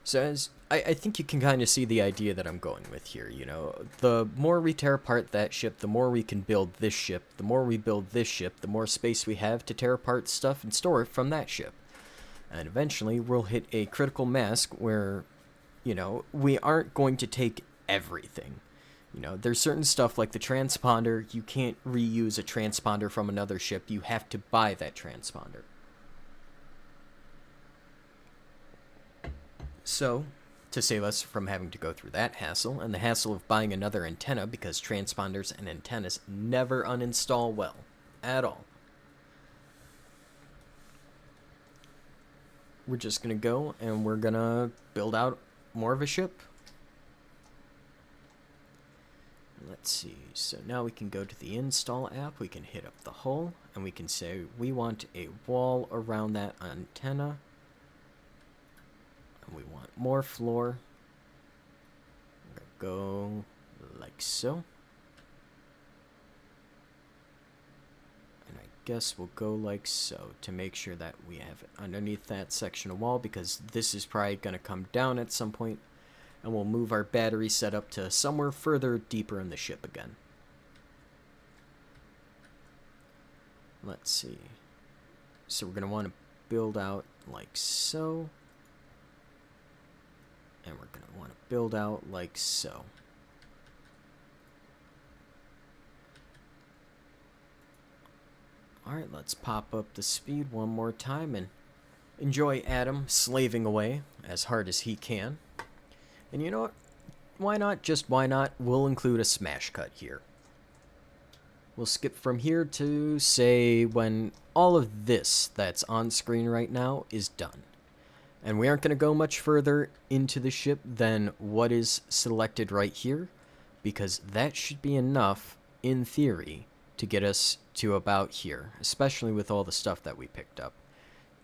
So as I think you can kind of see the idea that I'm going with here, you know. The more we tear apart that ship, the more we can build this ship. The more we build this ship, the more space we have to tear apart stuff and store it from that ship. And eventually we'll hit a critical mass where, you know, we aren't going to take everything. You know, there's certain stuff like the transponder, you can't reuse a transponder from another ship. You have to buy that transponder. So, to save us from having to go through that hassle, and the hassle of buying another antenna, because transponders and antennas never uninstall well, at all. We're just going to go, and we're going to build out more of a ship. Let's see, so now we can go to the install app, we can hit up the hull, and we can say we want a wall around that antenna. And we want more floor. I'm gonna go like so. And I guess we'll go like so to make sure that we have it underneath that section of wall, because this is probably going to come down at some point. And we'll move our battery setup to somewhere further deeper in the ship again. Let's see. So we're going to want to build out like so. And we're going to want to build out like so. Alright, let's pop up the speed one more time and enjoy Adam slaving away as hard as he can. And you know what? Why not? Just why not? We'll include a smash cut here. We'll skip from here to, say, when all of this that's on screen right now is done. And we aren't going to go much further into the ship than what is selected right here, because that should be enough, in theory, to get us to about here, especially with all the stuff that we picked up.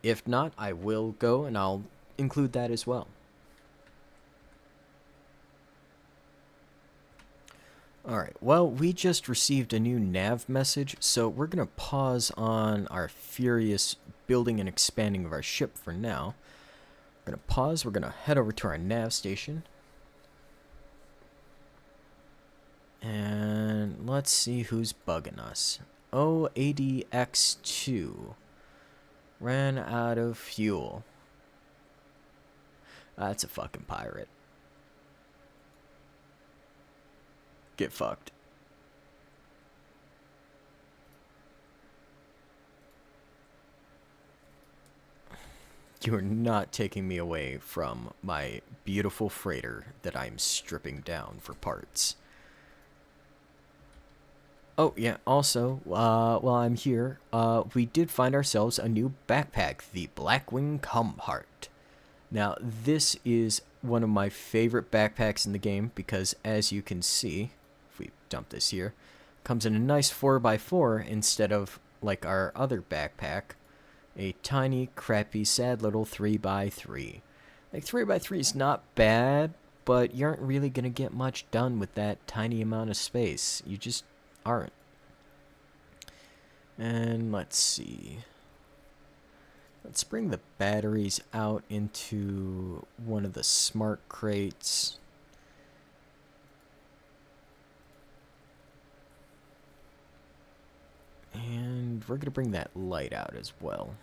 If not, I will go and I'll include that as well. Alright, well, we just received a new nav message, so we're going to pause on our furious building and expanding of our ship for now. We're going to pause, we're going to head over to our nav station. And let's see who's bugging us. ADX2 ran out of fuel. That's a fucking pirate. Get fucked. You are not taking me away from my beautiful freighter that I'm stripping down for parts. Oh, yeah, also, while I'm here, we did find ourselves a new backpack, the Blackwing Comheart. Now, this is one of my favorite backpacks in the game because, as you can see, if we dump this here, comes in a nice 4x4 instead of, like our other backpack, a tiny, crappy, sad little 3x3. Like, 3x3 is not bad, but you aren't really going to get much done with that tiny amount of space. You just aren't. And let's see. Let's bring the batteries out into one of the smart crates. And we're going to bring that light out as well.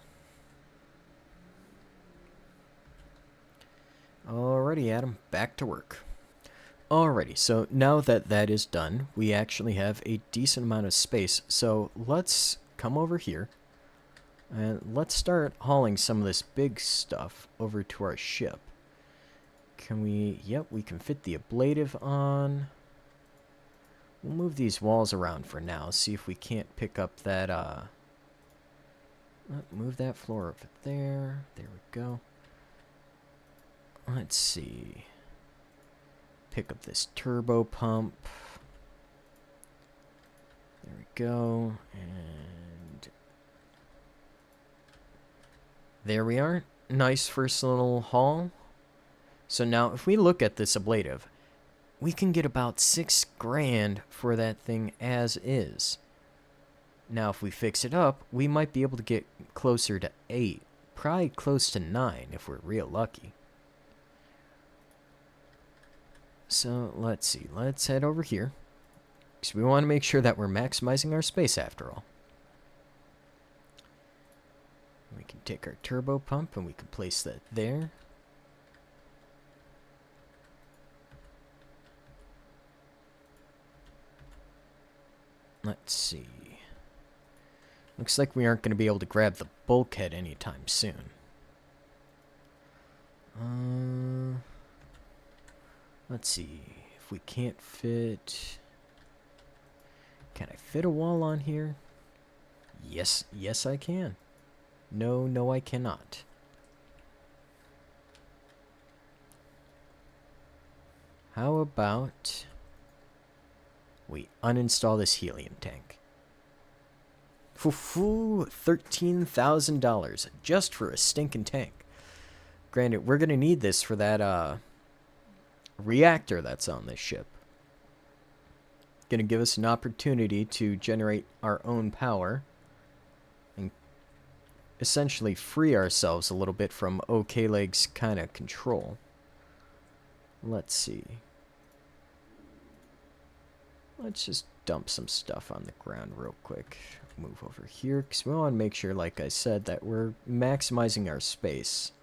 Alrighty, Adam, back to work. Alrighty, so now that that is done, we actually have a decent amount of space. So let's come over here and let's start hauling some of this big stuff over to our ship. Can we... Yep, we can fit the ablative on. We'll move these walls around for now. See if we can't pick up that, move that floor over there. There we go. Let's see. Pick up this turbo pump. There we go. And there we are. Nice first little haul. So now if we look at this ablative, we can get about $6 grand for that thing as is. Now if we fix it up, we might be able to get closer to 8. Probably close to 9 if we're real lucky. So let's see. Let's head over here. Because we want to make sure that we're maximizing our space after all. We can take our turbo pump and we can place that there. Let's see. Looks like we aren't going to be able to grab the bulkhead anytime soon. Let's see. If we can't fit... Can I fit a wall on here? Yes, yes I can. No, no I cannot. How about we uninstall this helium tank? Foo-foo, $13,000 just for a stinking tank. Granted, we're going to need this for that reactor that's on this ship. Going to give us an opportunity to generate our own power and essentially free ourselves a little bit from OK-Leg's kind of control. Let's see. Let's just dump some stuff on the ground real quick. Move over here because we want to make sure, like I said, that we're maximizing our space.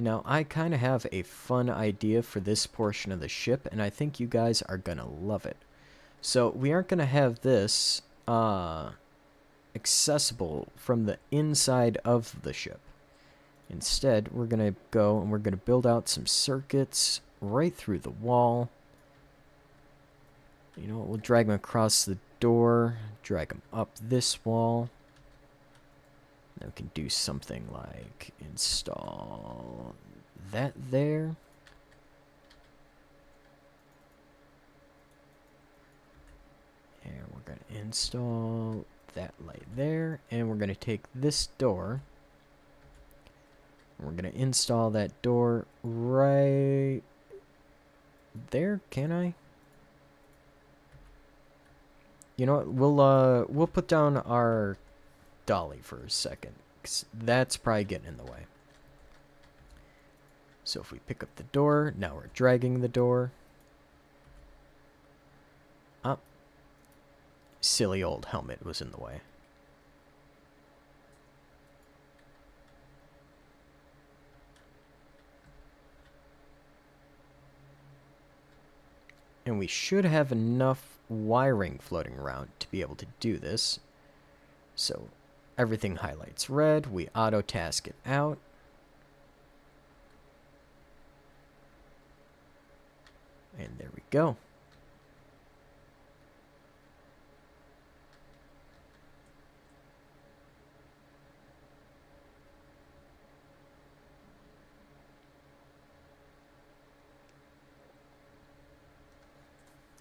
Now, I kind of have a fun idea for this portion of the ship, and I think you guys are going to love it. So, we aren't going to have this accessible from the inside of the ship. Instead, we're going to go and we're going to build out some circuits right through the wall. You know what, we'll drag them across the door, drag them up this wall. Now we can do something like install that there. And we're going to install that light there. And we're going to take this door. We're going to install that door right there. Can I? You know what, we'll put down our dolly for a second, 'cause that's probably getting in the way. So if we pick up the door, now we're dragging the door up. Silly old helmet was in the way. And we should have enough wiring floating around to be able to do this. So everything highlights red. We auto task it out. And there we go.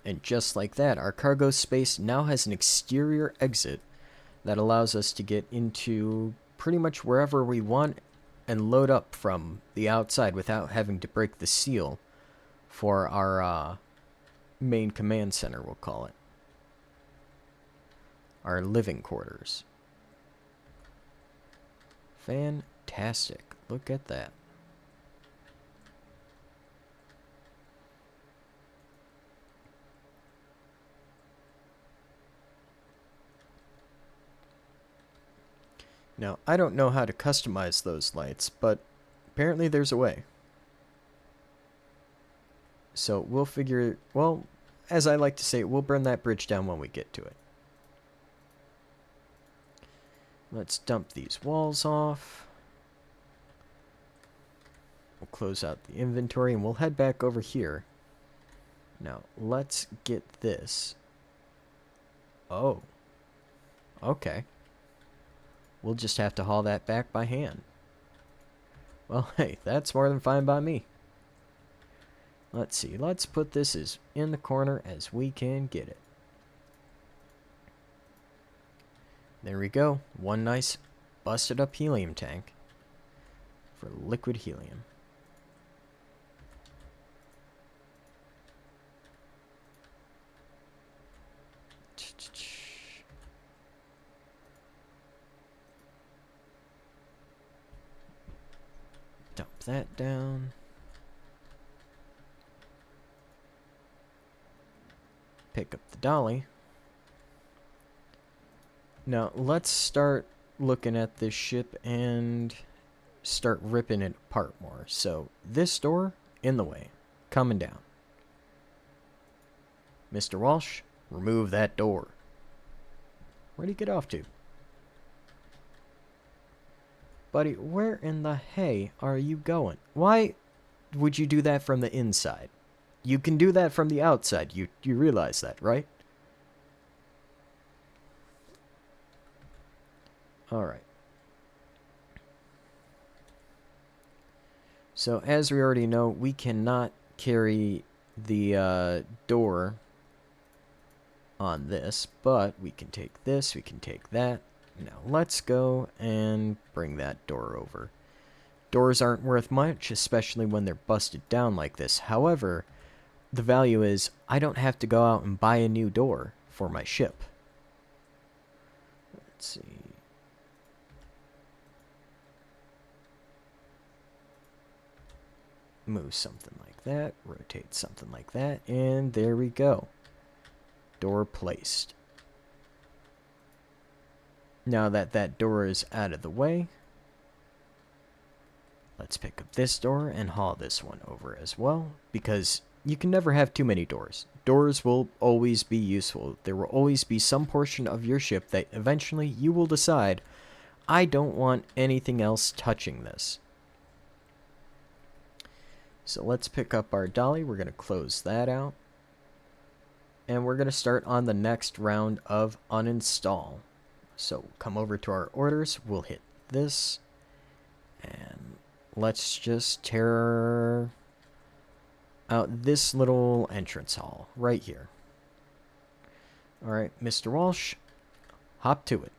And just like that, our cargo space now has an exterior exit that allows us to get into pretty much wherever we want and load up from the outside without having to break the seal for our main command center, we'll call it. Our living quarters. Fantastic. Look at that. Now, I don't know how to customize those lights, but apparently there's a way. So we'll figure, well, as I like to say, we'll burn that bridge down when we get to it. Let's dump these walls off. We'll close out the inventory and we'll head back over here. Now, let's get this. Oh. Okay. We'll just have to haul that back by hand. Well, hey, that's more than fine by me. Let's see. Let's put this as in the corner as we can get it. There we go. One nice busted up helium tank for liquid helium. Dump that down. Pick up the dolly. Now, let's start looking at this ship and start ripping it apart more. So, this door, in the way. Coming down. Mr. Walsh, remove that door. Where'd he get off to? Buddy, where in the hay are you going? Why would you do that from the inside? You can do that from the outside. You realize that, right? Alright. So, as we already know, we cannot carry the door on this, but we can take this, we can take that. Now, let's go and bring that door over. Doors aren't worth much, especially when they're busted down like this. However, the value is I don't have to go out and buy a new door for my ship. Let's see. Move something like that, rotate something like that, and there we go. Door placed. Now that that door is out of the way, let's pick up this door and haul this one over as well, because you can never have too many doors. Doors will always be useful. There will always be some portion of your ship that eventually you will decide, I don't want anything else touching this. So let's pick up our dolly. We're going to close that out. And we're going to start on the next round of uninstall. So come over to our orders. We'll hit this. And let's just tear out this little entrance hall right here. Alright, Mr. Walsh, hop to it.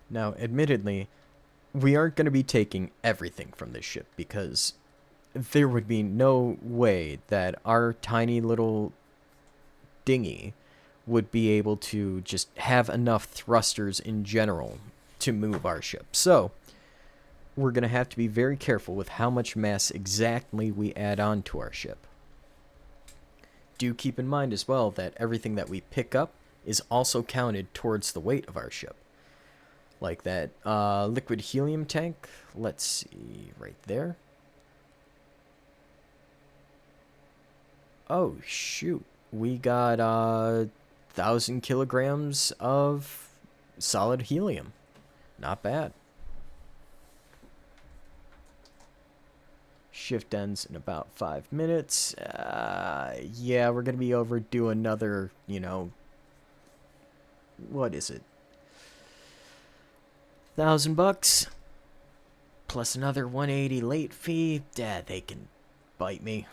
Now, admittedly, we aren't going to be taking everything from this ship because there would be no way that our tiny little dinghy would be able to just have enough thrusters in general to move our ship. So, we're going to have to be very careful with how much mass exactly we add on to our ship. Do keep in mind as well that everything that we pick up is also counted towards the weight of our ship. Like that liquid helium tank. Let's see, right there. Oh, shoot. We got 1,000 kilograms of solid helium. Not bad. Shift ends in about 5 minutes. Yeah, we're going to be overdue another, what is it? $1,000 plus another 180 late fee. Dad, they can bite me.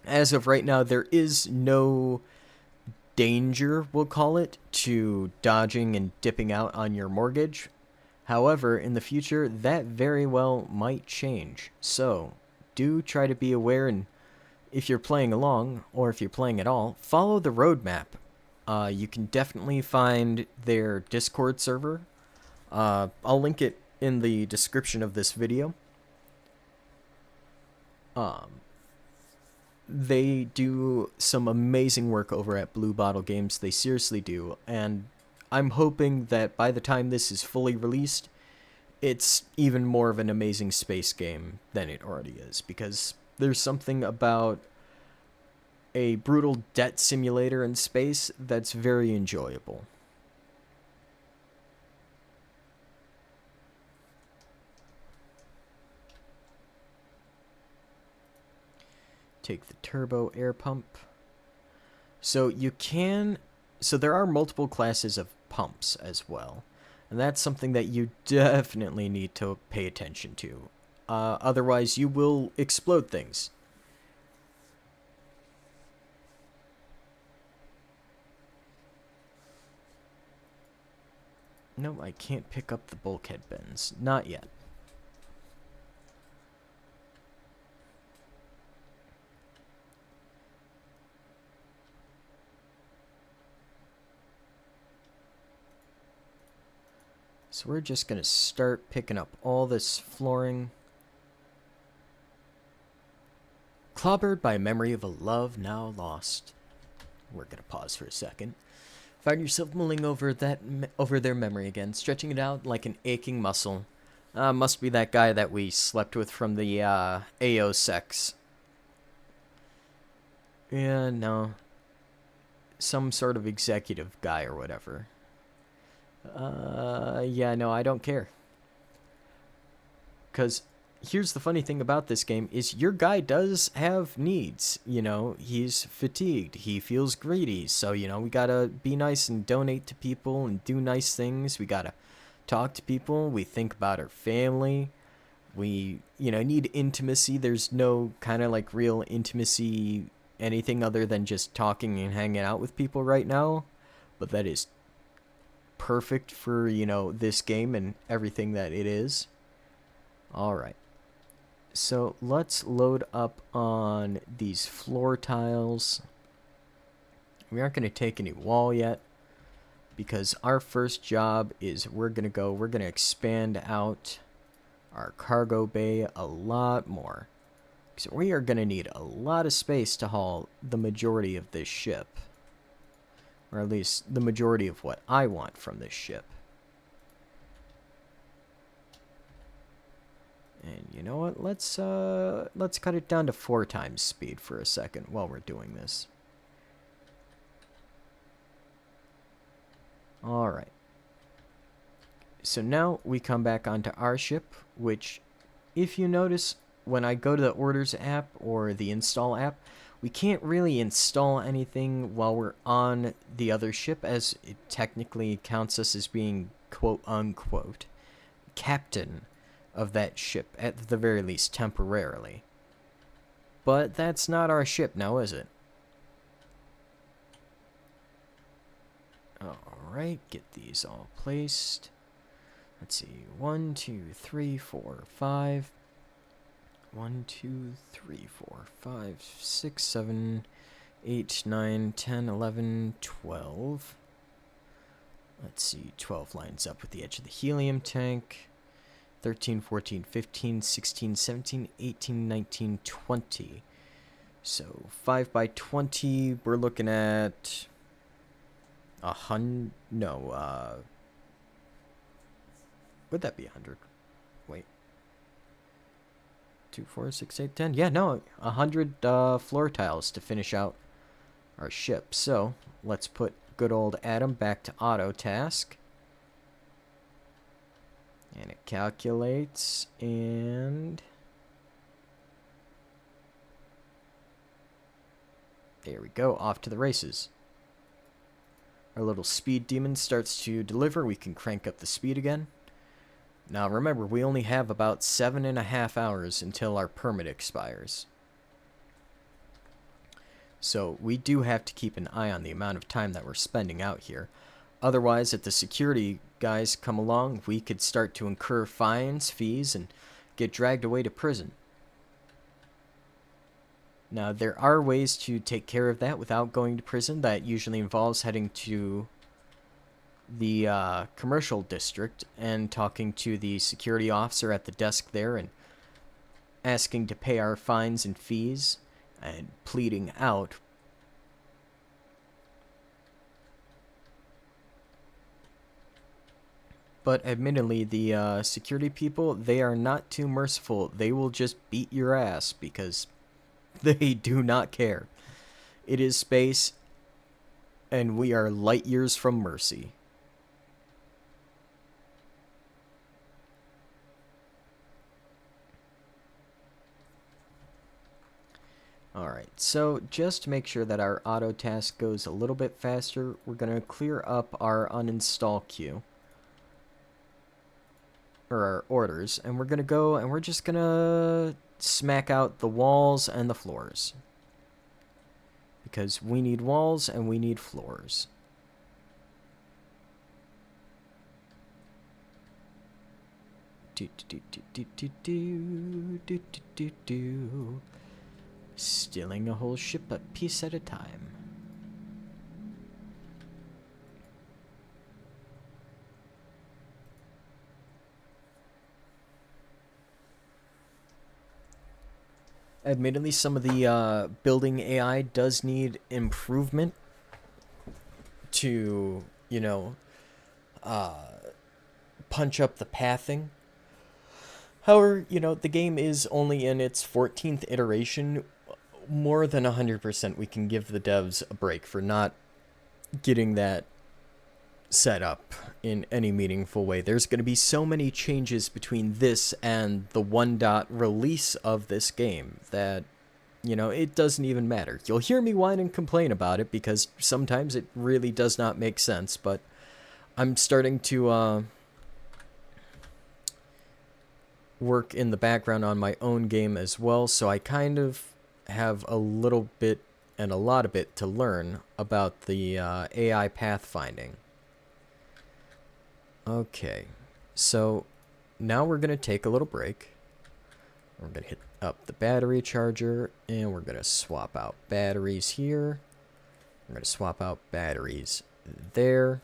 As of right now, there is no danger, we'll call it, to dodging and dipping out on your mortgage. However, in the future, that very well might change. So, do try to be aware, and if you're playing along, or if you're playing at all, follow the roadmap. You can definitely find their Discord server. I'll link it in the description of this video. They do some amazing work over at Blue Bottle Games. They seriously do. And I'm hoping that by the time this is fully released, it's even more of an amazing space game than it already is. Because there's something about a brutal debt simulator in space that's very enjoyable. Take the turbo air pump. So there are multiple classes of pumps as well. And that's something that you definitely need to pay attention to. Otherwise, you will explode things. No, I can't pick up the bulkhead bins. Not yet. So we're just going to start picking up all this flooring. Clobbered by memory of a love now lost. We're going to pause for a second. Find yourself mulling over their memory again, stretching it out like an aching muscle. Must be that guy that we slept with from the AO sex. Yeah, no. Some sort of executive guy or whatever. Yeah, no, I don't care. Because here's the funny thing about this game is your guy does have needs. You know, he's fatigued. He feels greedy. So, you know, we gotta be nice and donate to people and do nice things. We gotta talk to people. We think about our family. We, you know, need intimacy. There's no kind of like real intimacy, anything other than just talking and hanging out with people right now. But that is perfect for, you know, this game and everything that it is. Alright. So let's load up on these floor tiles. We aren't going to take any wall yet, because our first job is we're going to expand out our cargo bay a lot more. So we are going to need a lot of space to haul the majority of this ship. Or at least the majority of what I want from this ship. And you know what? Let's cut it down to 4 times speed for a second while we're doing this. Alright. So now we come back onto our ship, which, if you notice, when I go to the orders app or the install app, we can't really install anything while we're on the other ship, as it technically counts us as being quote-unquote captain of that ship, at the very least temporarily. But that's not our ship now, is it? Alright, get these all placed. Let's see, 1, 2, 3, 4, 5. 1, 2, 3, 4, 5, 6, 7, 8, 9, 10, 11, 12. Let's see, 12 lines up with the edge of the helium tank. 13, 14, 15, 16, 17, 18, 19, 20. So 5 by 20, we're looking at 100. No, would that be 100? Wait. 2, 4, 6, 8, 10. Yeah, no, 100 floor tiles to finish out our ship. So let's put good old Adam back to auto task. And it calculates, and there we go, off to the races. Our little speed demon starts to deliver. We can crank up the speed again. Now remember, we only have about 7.5 hours until our permit expires. So we do have to keep an eye on the amount of time that we're spending out here. Otherwise, if the security guys come along, we could start to incur fines, fees, and get dragged away to prison. Now, there are ways to take care of that without going to prison. That usually involves heading to the commercial district and talking to the security officer at the desk there and asking to pay our fines and fees and pleading out. But admittedly, the security people, they are not too merciful. They will just beat your ass because they do not care. It is space, and we are light years from mercy. Alright, so just to make sure that our auto task goes a little bit faster, we're going to clear up our uninstall queue. Or our orders, and we're going to go and we're just going to smack out the walls and the floors. Because we need walls and we need floors. Stealing a whole ship a piece at a time. Admittedly, some of the building AI does need improvement to, you know, punch up the pathing. However, you know, the game is only in its 14th iteration. More than 100% we can give the devs a break for not getting that set up in any meaningful way. There's going to be so many changes between this and the 1.0 release of this game that, you know, it doesn't even matter. You'll hear me whine and complain about it because sometimes it really does not make sense, but I'm starting to work in the background on my own game as well, so I kind of have a little bit and a lot of it to learn about the AI pathfinding. Okay, so now we're going to take a little break. We're going to hit up the battery charger, and we're going to swap out batteries here. We're going to swap out batteries there.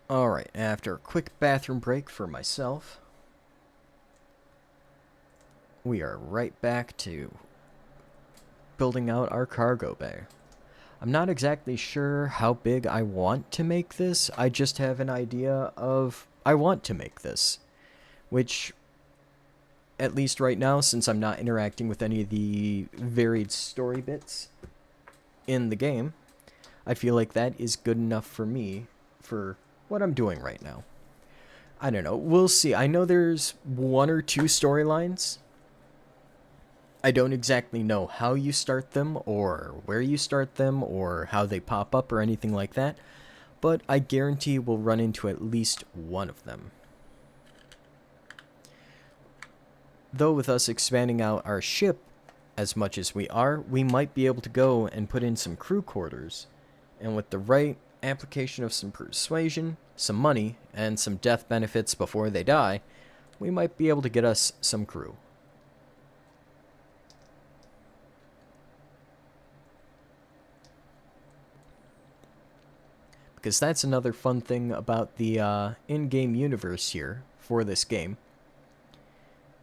Alright, after a quick bathroom break for myself, we are right back to building out our cargo bay. I'm not exactly sure how big I want to make this. I just have an idea of I want to make this, which, at least right now, since I'm not interacting with any of the varied story bits in the game, I feel like that is good enough for me for what I'm doing right now. I don't know. We'll see. I know there's one or two storylines. I don't exactly know how you start them or where you start them or how they pop up or anything like that, but I guarantee we'll run into at least one of them. Though with us expanding out our ship as much as we are, we might be able to go and put in some crew quarters. And with the right application of some persuasion, some money, and some death benefits before they die, we might be able to get us some crew. Because that's another fun thing about the in-game universe here for this game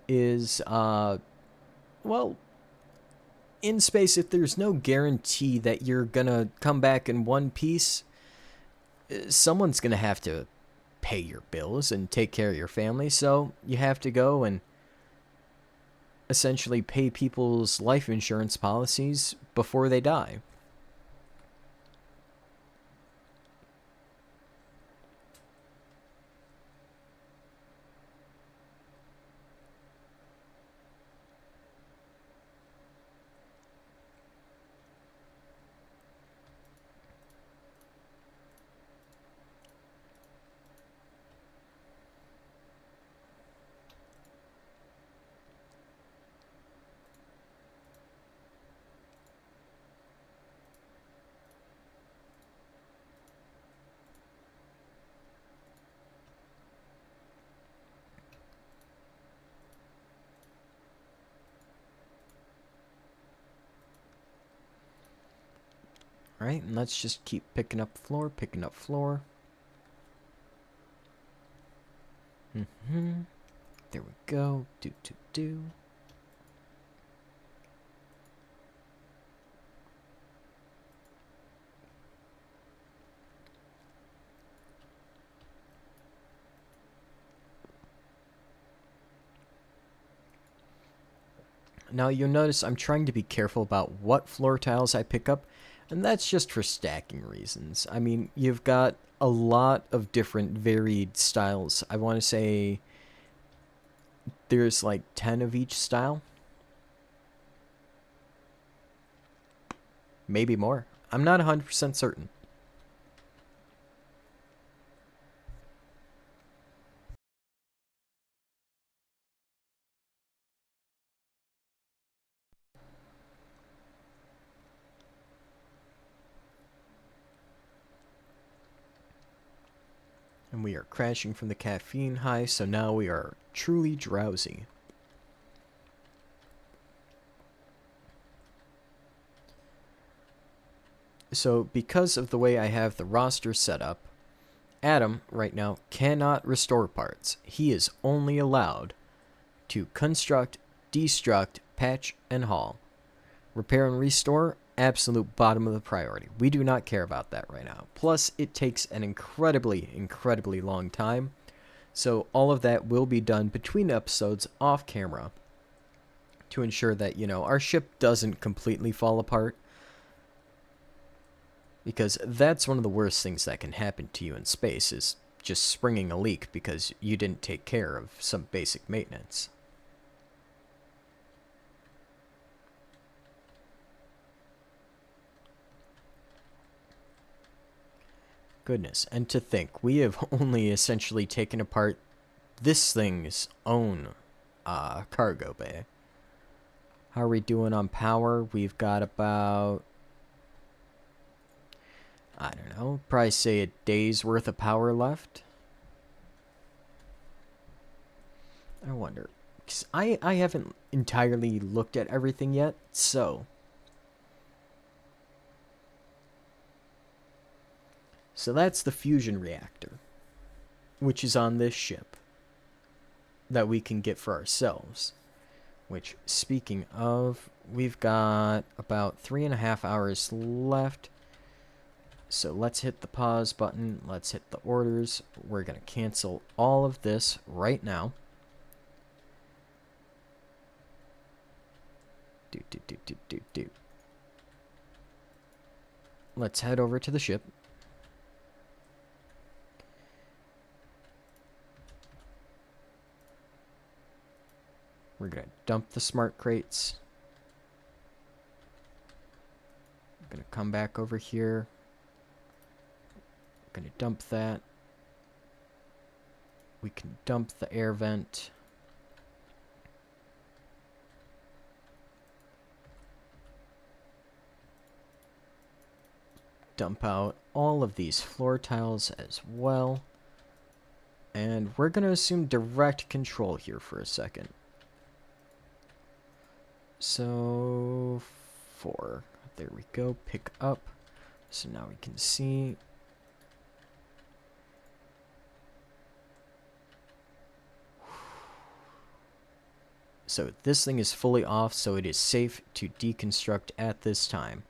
is, well, in space, if there's no guarantee that you're gonna come back in one piece, someone's gonna have to pay your bills and take care of your family, so you have to go and essentially pay people's life insurance policies before they die. Alright, and let's just keep picking up floor, picking up floor. There we go. Do. Now you'll notice I'm trying to be careful about what floor tiles I pick up, and that's just for stacking reasons. I mean, you've got a lot of different varied styles. I want to say there's like 10 of each style. Maybe more. I'm not 100% certain. And we are crashing from the caffeine high, so now we are truly drowsy. So because of the way I have the roster set up, Adam, right now, cannot restore parts. He is only allowed to construct, destruct, patch, and haul. Repair and restore, absolute bottom of the priority. We do not care about that right now. Plus, it takes an incredibly, incredibly long time. So all of that will be done between episodes off camera to ensure that, you know, our ship doesn't completely fall apart. Because that's one of the worst things that can happen to you in space, is just springing a leak because you didn't take care of some basic maintenance. Goodness, and to think, we have only essentially taken apart this thing's own cargo bay. How are we doing on power? We've got about, I don't know, probably say a day's worth of power left. I wonder, 'cause I haven't entirely looked at everything yet, so that's the fusion reactor, which is on this ship, that we can get for ourselves. Which, speaking of, we've got about 3.5 hours left. So let's hit the pause button. Let's hit the orders. We're going to cancel all of this right now. Do. Let's head over to the ship. We're going to dump the smart crates. I'm going to come back over here. Going to dump that. We can dump the air vent. Dump out all of these floor tiles as well. And we're going to assume direct control here for a second. So, 4. There we go. Pick up. So now we can see. So this thing is fully off, so it is safe to deconstruct at this time.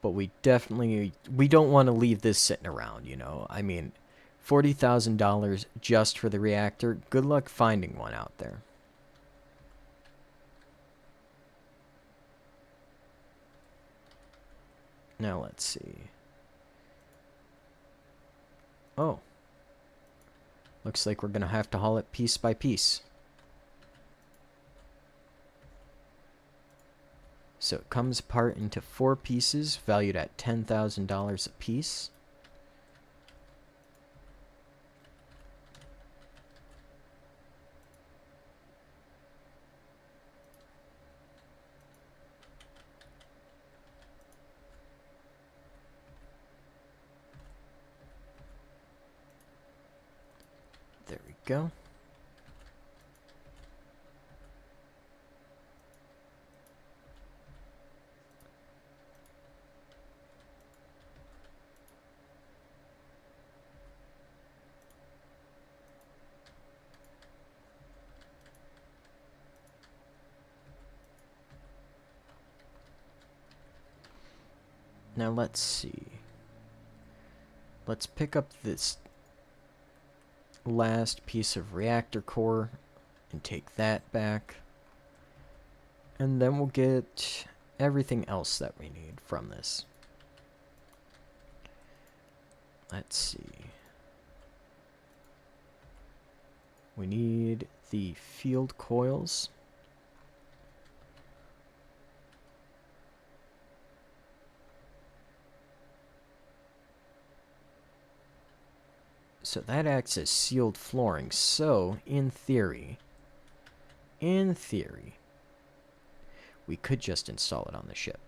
But we don't want to leave this sitting around, you know. I mean, $40,000 just for the reactor. Good luck finding one out there. Now let's see. Oh. Looks like we're going to have to haul it piece by piece. So it comes apart into 4 pieces, valued at $10,000 a piece. There we go. Now let's see. Let's pick up this last piece of reactor core and take that back. And then we'll get everything else that we need from this. Let's see. We need the field coils. So that acts as sealed flooring. So, in theory, we could just install it on the ship.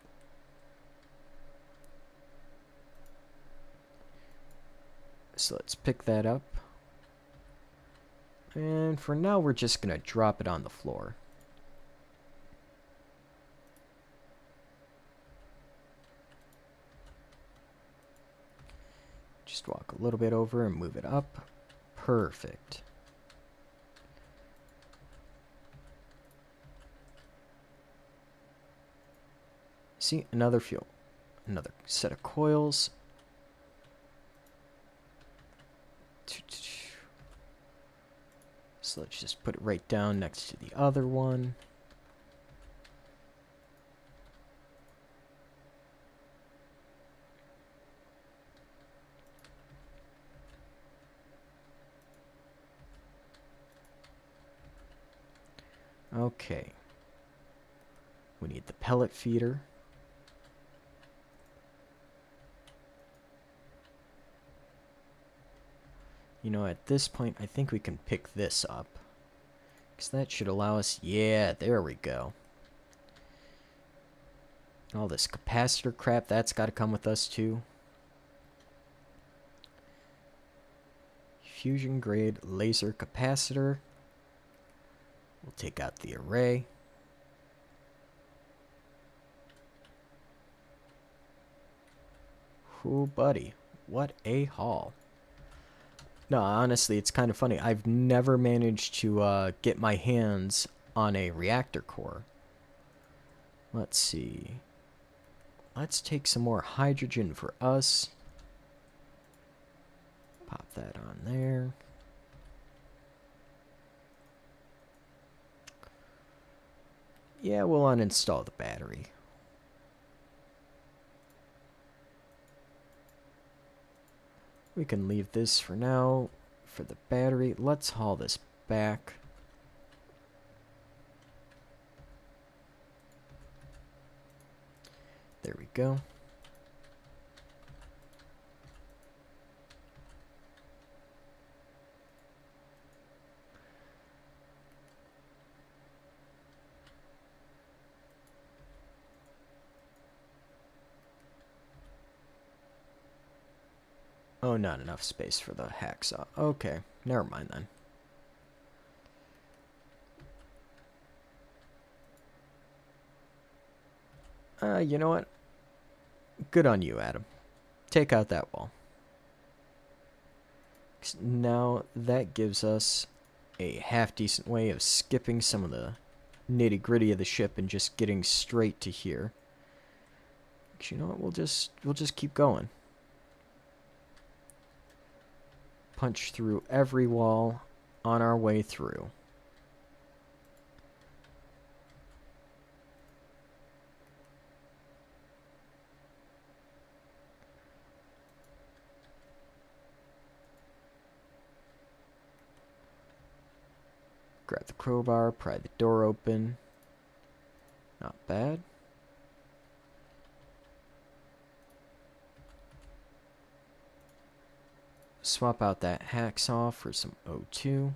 So let's pick that up. And for now, we're just going to drop it on the floor. Just walk a little bit over and move it up. Perfect. See, another fuel. Another set of coils. So let's just put it right down next to the other one. Okay. We need the pellet feeder. You know, at this point, I think we can pick this up. Because that should allow us... Yeah, there we go. All this capacitor crap, that's got to come with us too. Fusion grade laser capacitor. We'll take out the array. Ooh, buddy. What a haul. No, honestly, it's kind of funny. I've never managed to get my hands on a reactor core. Let's see. Let's take some more hydrogen for us. Pop that on there. Yeah, we'll uninstall the battery. We can leave this for now. For the battery, let's haul this back. There we go. Oh, not enough space for the hacksaw. Okay, never mind then. You know what? Good on you, Adam. Take out that wall. Now that gives us a half-decent way of skipping some of the nitty-gritty of the ship and just getting straight to here. You know what? We'll just keep going. Punch through every wall on our way through. Grab the crowbar, pry the door open. Not bad. Swap out that hacksaw for some O2. You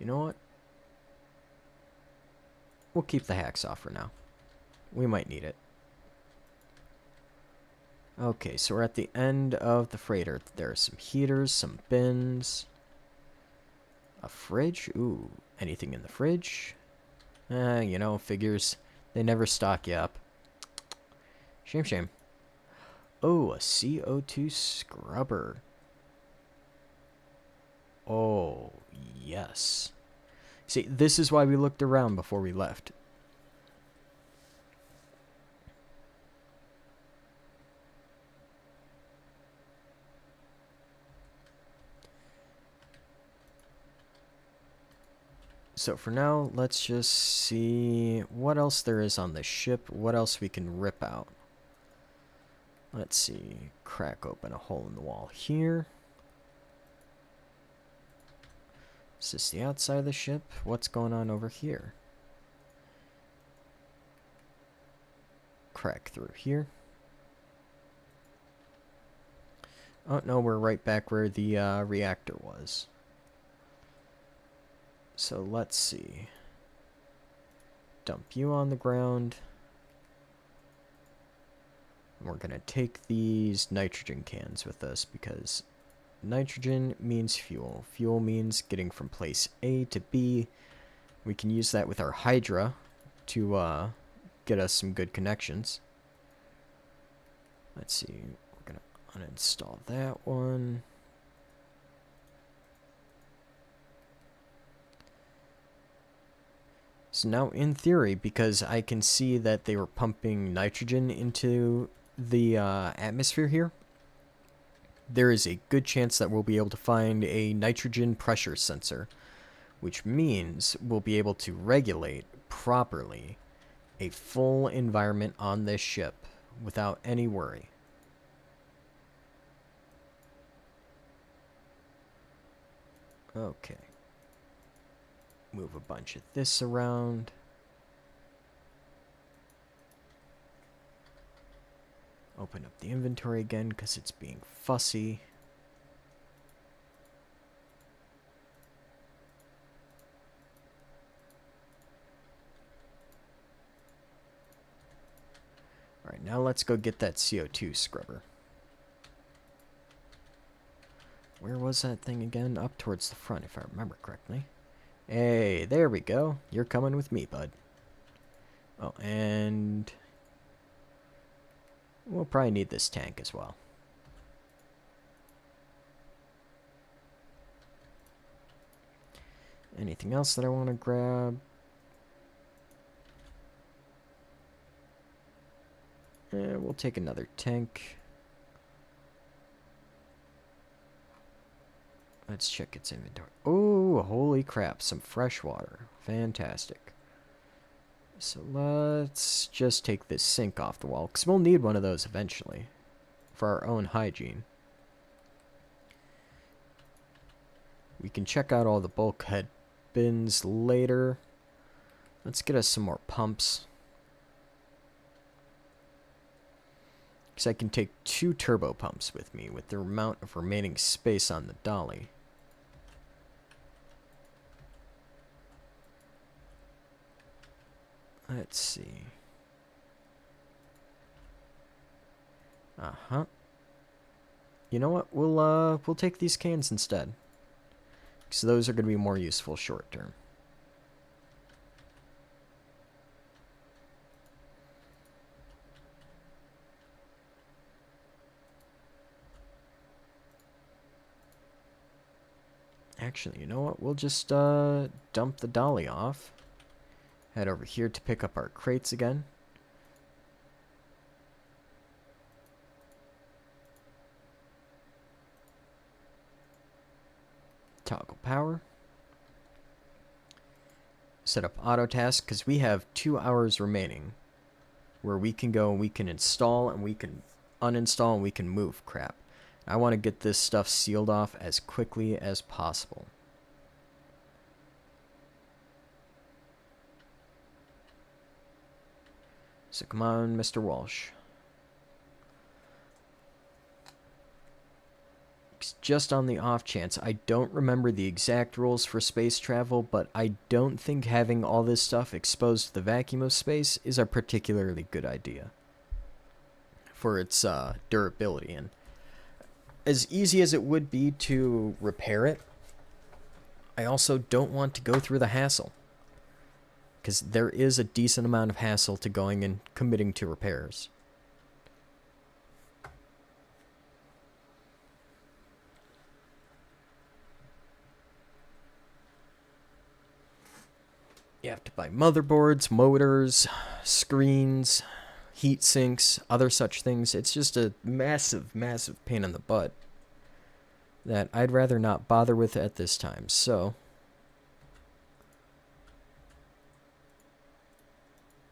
know what? We'll keep the hacksaw for now. We might need it. Okay, so we're at the end of the freighter. There are some heaters, some bins. A fridge? Ooh, anything in the fridge? You know, figures. They never stock you up. Shame, shame. Oh, a CO2 scrubber. Oh, yes. See, this is why we looked around before we left. So for now, let's just see what else there is on the ship, what else we can rip out. Let's see, crack open a hole in the wall here. Is this the outside of the ship? What's going on over here? Crack through here. Oh, no, we're right back where the reactor was. So let's see. Dump you on the ground. We're going to take these nitrogen cans with us because nitrogen means fuel. Fuel means getting from place A to B. We can use that with our Hydra to get us some good connections. Let's see. We're going to uninstall that one. So now, in theory, because I can see that they were pumping nitrogen into the atmosphere here, there is a good chance that we'll be able to find a nitrogen pressure sensor, which means we'll be able to regulate properly a full environment on this ship without any worry. Okay. Move a bunch of this around. Open up the inventory again because it's being fussy. Alright, now let's go get that CO2 scrubber. Where was that thing again? Up towards the front, if I remember correctly. Hey, there we go. You're coming with me, bud. Oh, and we'll probably need this tank as well. Anything else that I want to grab? We'll take another tank. Let's check its inventory. Oh, holy crap. Some fresh water. Fantastic. So let's just take this sink off the wall, because we'll need one of those eventually for our own hygiene. We can check out all the bulkhead bins later. Let's get us some more pumps. Because I can take 2 turbo pumps with me with the amount of remaining space on the dolly. Let's see. Uh-huh. You know what? We'll take these cans instead. So those are going to be more useful short term. Actually, you know what? We'll just dump the dolly off. Head over here to pick up our crates again. Toggle power. Set up auto task because we have 2 hours remaining where we can go and we can install and we can uninstall and we can move crap. I want to get this stuff sealed off as quickly as possible. So come on, Mr. Walsh. Just on the off chance, I don't remember the exact rules for space travel, but I don't think having all this stuff exposed to the vacuum of space is a particularly good idea for its durability. And as easy as it would be to repair it, I also don't want to go through the hassle, because there is a decent amount of hassle to going and committing to repairs. You have to buy motherboards, motors, screens, heat sinks, other such things. It's just a massive, massive pain in the butt that I'd rather not bother with at this time. So,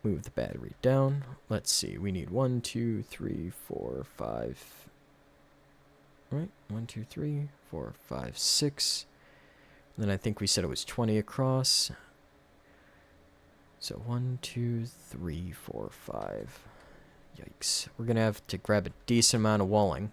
move the battery down. Let's see. We need 1, 2, 3, 4, 5. Right? 1, 2, 3, 4, 5, 6. And then I think we said it was 20 across. So 1, 2, 3, 4, 5. Yikes. We're going to have to grab a decent amount of walling.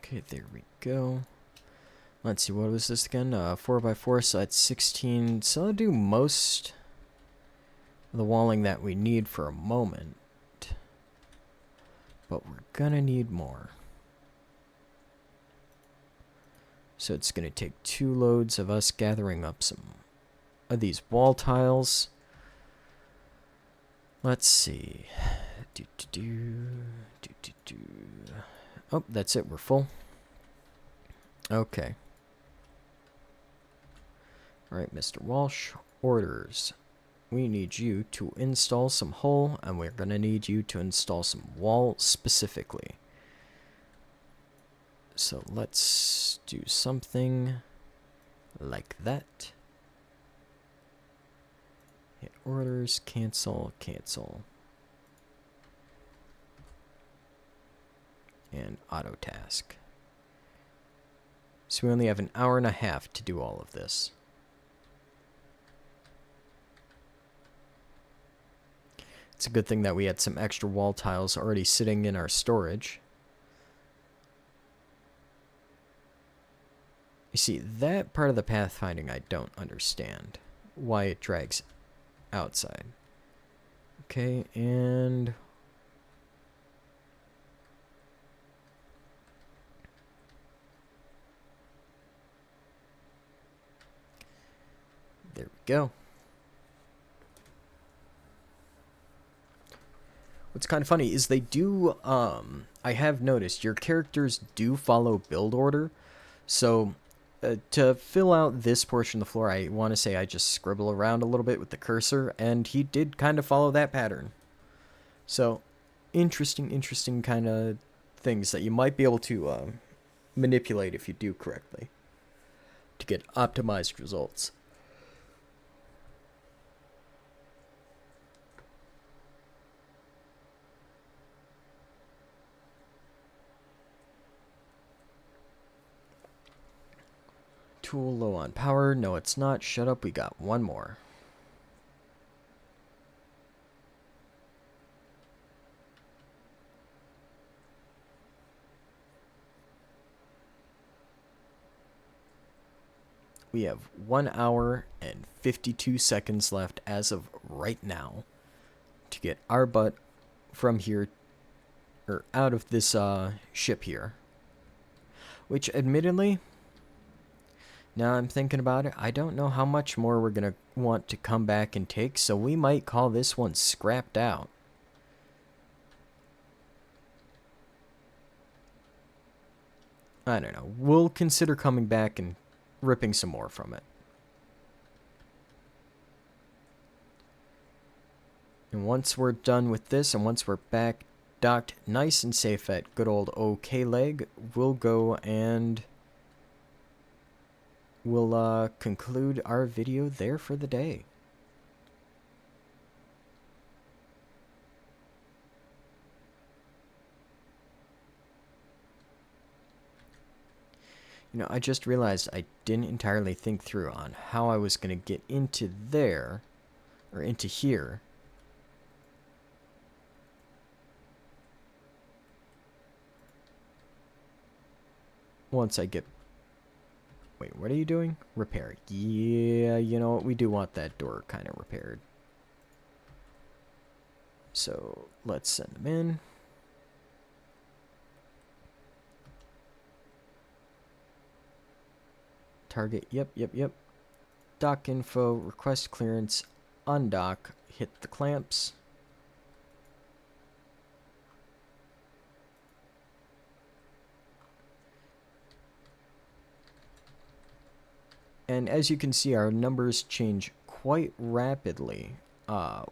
Okay, there we go. Let's see, what was this again? 4x4, so that's 16. So I'll do most of the walling that we need for a moment. But we're gonna need more. So it's gonna take 2 loads of us gathering up some of these wall tiles. Let's see. Oh, that's it. We're full. Okay. Alright, Mr. Walsh. Orders. We need you to install some hull, and we're going to need you to install some wall specifically. So let's do something like that. Hit orders, cancel, cancel. And auto task. So we only have an hour and a half to do all of this. It's a good thing that we had some extra wall tiles already sitting in our storage. You see, that part of the pathfinding I don't understand. Why it drags outside. Okay, and there we go. What's kind of funny is they do, I have noticed your characters do follow build order. So to fill out this portion of the floor, I want to say I just scribble around a little bit with the cursor, and he did kind of follow that pattern. So, interesting kind of things that you might be able to manipulate if you do correctly to get optimized results. Tool low on power. No, it's not. Shut up. We got one more. We have 1 hour and 52 seconds left as of right now to get our butt from here, or out of this ship here. Which, admittedly, now I'm thinking about it, I don't know how much more we're going to want to come back and take, so we might call this one scrapped out. I don't know. We'll consider coming back and ripping some more from it. And once we're done with this, and once we're back docked nice and safe at good old OK Leg, we'll go and we'll conclude our video there for the day. You know, I just realized I didn't entirely think through on how I was going to get into there, or into here. Once I get... Wait, what are you doing? Repair. Yeah, you know what? We do want that door kind of repaired. So, let's send them in. Target, yep. Dock info, request clearance, undock, hit the clamps. And as you can see, our numbers change quite rapidly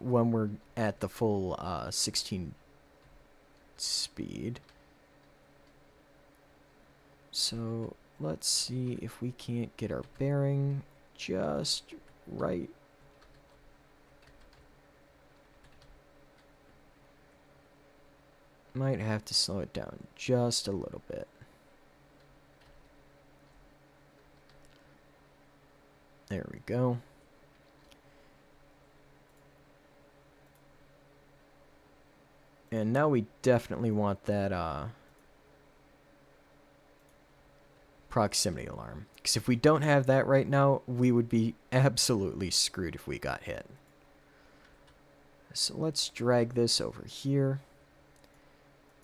when we're at the full 16 speed. So let's see if we can't get our bearing just right. Might have to slow it down just a little bit. There we go. And now we definitely want that proximity alarm. Because if we don't have that right now, we would be absolutely screwed if we got hit. So let's drag this over here.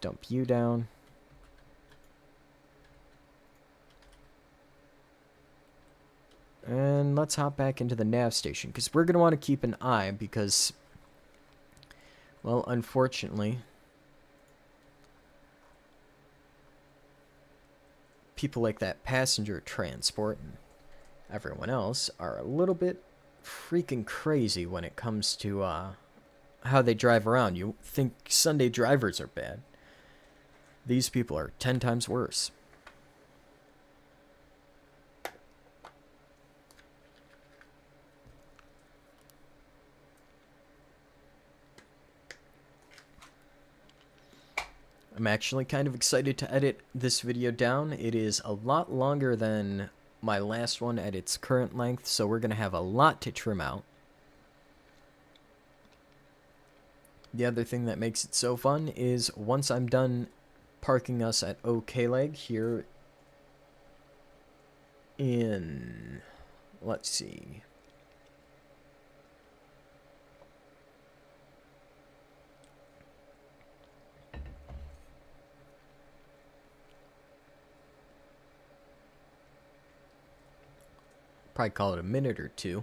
Dump you down. And let's hop back into the nav station, because we're going to want to keep an eye, because, well, unfortunately, people like that passenger transport and everyone else are a little bit freaking crazy when it comes to how they drive around. You think Sunday drivers are bad. These people are 10 times worse. I'm actually kind of excited to edit this video down. It is a lot longer than my last one at its current length, so we're going to have a lot to trim out. The other thing that makes it so fun is once I'm done parking us at OK Leg here in, let's see, probably call it a minute or two.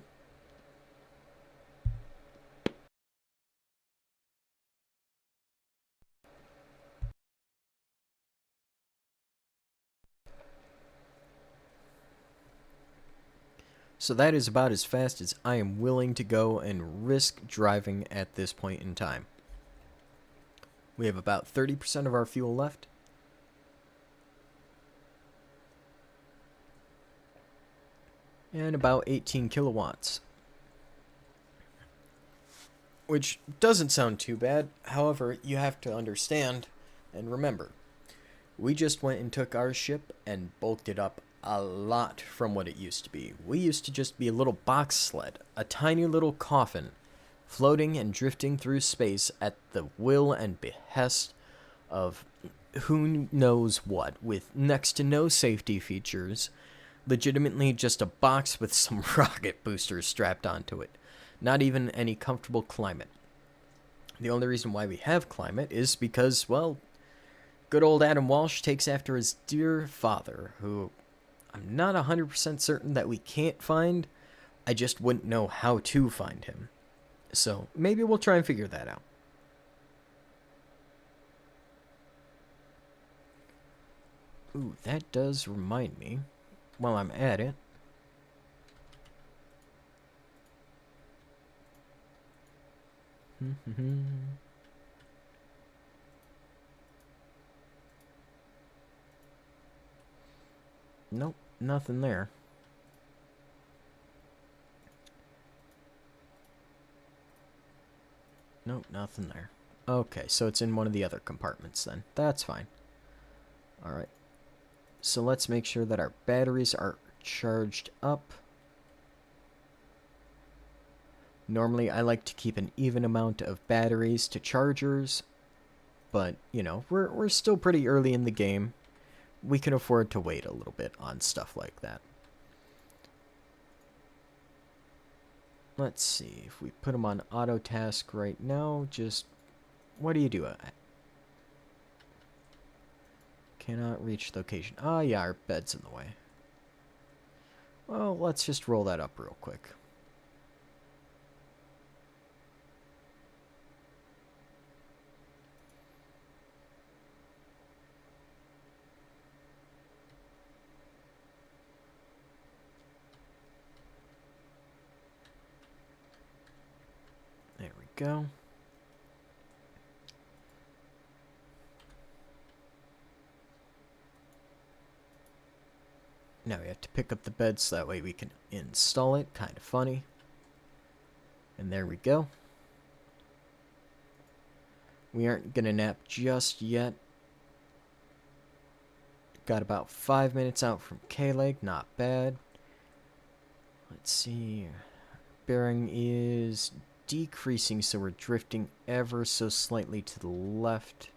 So that is about as fast as I am willing to go and risk driving at this point in time. We have about 30% of our fuel left. And about 18 kilowatts. Which doesn't sound too bad. However, you have to understand and remember, we just went and took our ship and bulked it up a lot from what it used to be. We used to just be a little box sled, a tiny little coffin, floating and drifting through space at the will and behest of who knows what, with next to no safety features, legitimately just a box with some rocket boosters strapped onto it. Not even any comfortable climate. The only reason why we have climate is because, well, good old Adam Walsh takes after his dear father, who I'm not 100% certain that we can't find. I just wouldn't know how to find him. So maybe we'll try and figure that out. Ooh, that does remind me, while I'm at it, nope, nothing there. Nope, nothing there. Okay, so it's in one of the other compartments then. That's fine. Alright. So let's make sure that our batteries are charged up. Normally, I like to keep an even amount of batteries to chargers, but, you know, we're still pretty early in the game. We can afford to wait a little bit on stuff like that. Let's see, if we put them on auto task right now, just, what do you do? Cannot reach location. Ah, yeah, our bed's in the way. Well, let's just roll that up real quick. There we go. Now we have to pick up the bed so that way we can install it. Kind of funny. And there we go. We aren't going to nap just yet. Got about 5 minutes out from K-Leg. Not bad. Let's see. Bearing is decreasing, so we're drifting ever so slightly to the left.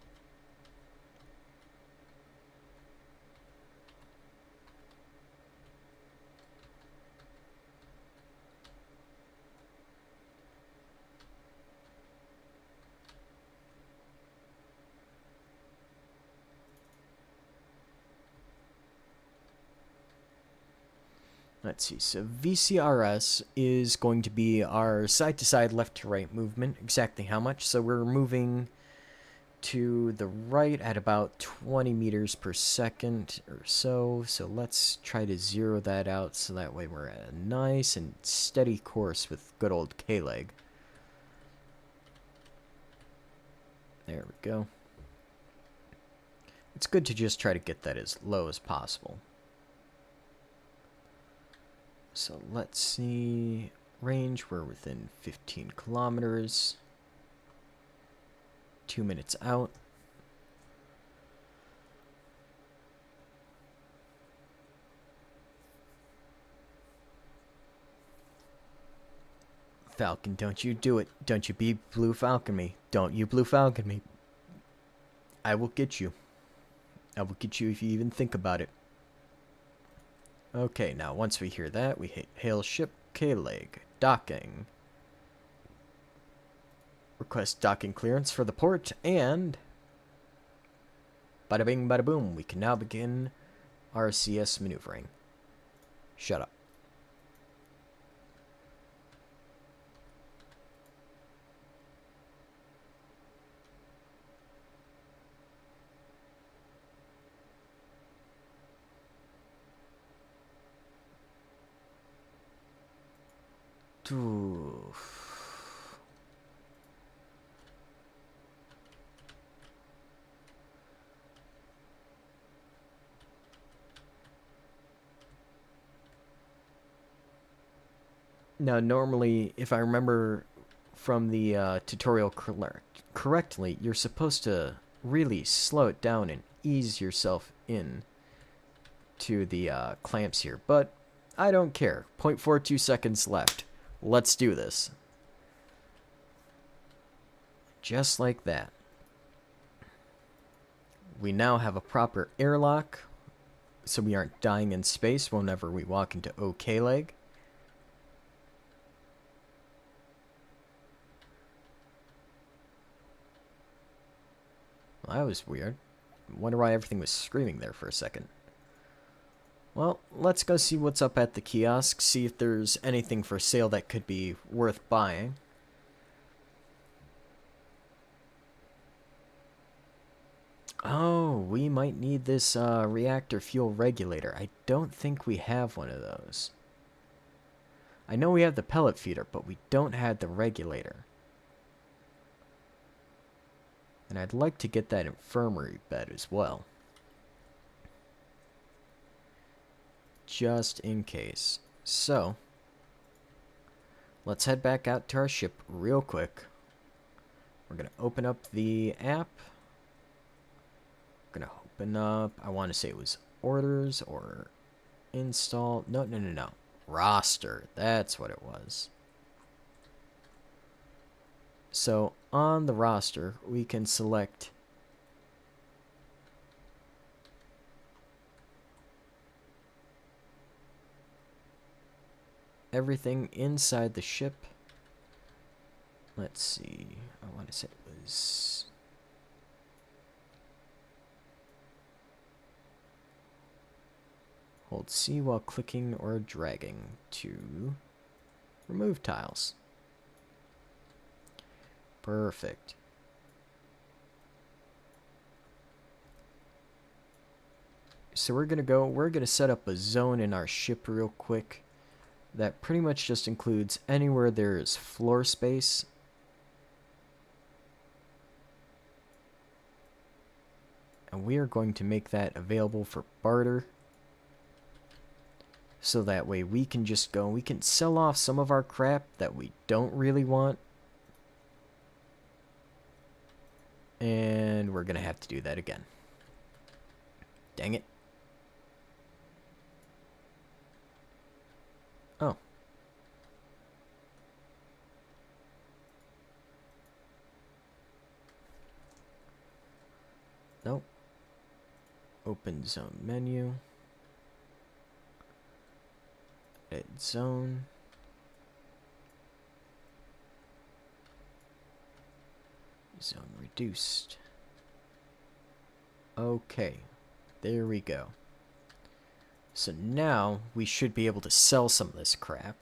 Let's see, so VCRS is going to be our side-to-side, left-to-right movement. Exactly how much? So we're moving to the right at about 20 meters per second or so. So let's try to zero that out so that way we're at a nice and steady course with good old K-Leg. There we go. It's good to just try to get that as low as possible. So let's see, range, we're within 15 kilometers, 2 minutes out. Falcon, don't you do it. Don't you be Blue Falcon me. Don't you Blue Falcon me. I will get you. I will get you if you even think about it. Okay, now once we hear that, we hail ship K-Leg. Docking. Request docking clearance for the port, and bada bing, bada boom, we can now begin RCS maneuvering. Shut up. Ooh. Now, normally, if I remember from the tutorial correctly, you're supposed to really slow it down and ease yourself in to the clamps here. But I don't care. 0.42 seconds left. Let's do this. Just like that. We now have a proper airlock, so we aren't dying in space whenever we walk into OK leg. Well, that was weird. Wonder why everything was screaming there for a second. Well, let's go see what's up at the kiosk, see if there's anything for sale that could be worth buying. Oh, we might need this reactor fuel regulator. I don't think we have one of those. I know we have the pellet feeder, but we don't have the regulator. And I'd like to get that infirmary bed as well. Just in case. So, let's head back out to our ship real quick. We're going to open up the app. We're going to open up, I want to say it was orders or install. No. Roster. That's what it was. So, on the roster, we can select everything inside the ship. Let's see. I want to say it was... Hold C while clicking or dragging to remove tiles. Perfect. So we're going to set up a zone in our ship real quick that pretty much just includes anywhere there is floor space. And we are going to make that available for barter. So that way we can just go, we can sell off some of our crap that we don't really want. And we're going to have to do that again. Dang it. Oh. Nope. Open zone menu. Edit zone. Zone reduced. Okay. There we go. So now we should be able to sell some of this crap.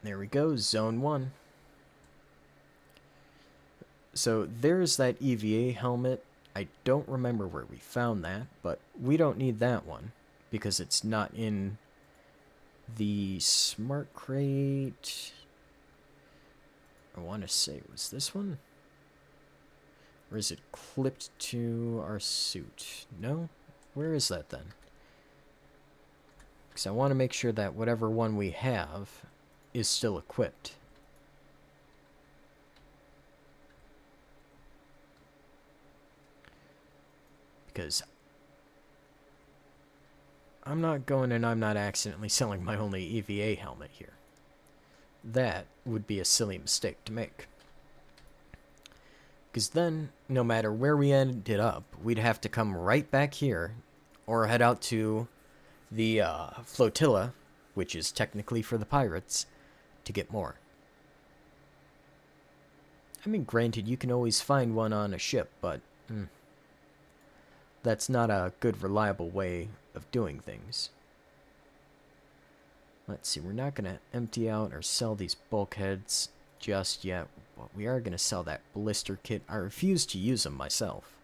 There we go, Zone 1. So there's that EVA helmet. I don't remember where we found that, but we don't need that one because it's not in the smart crate. I want to say, was this one? Or is it clipped to our suit? No? Where is that then? Because I want to make sure that whatever one we have is still equipped. Because I'm not going and I'm not accidentally selling my only EVA helmet here. That would be a silly mistake to make. Because then, no matter where we ended up, we'd have to come right back here or head out to the flotilla, which is technically for the pirates, to get more. I mean, granted, you can always find one on a ship, but that's not a good, reliable way of doing things. Let's see, we're not going to empty out or sell these bulkheads just yet. But we are going to sell that blister kit. I refuse to use them myself.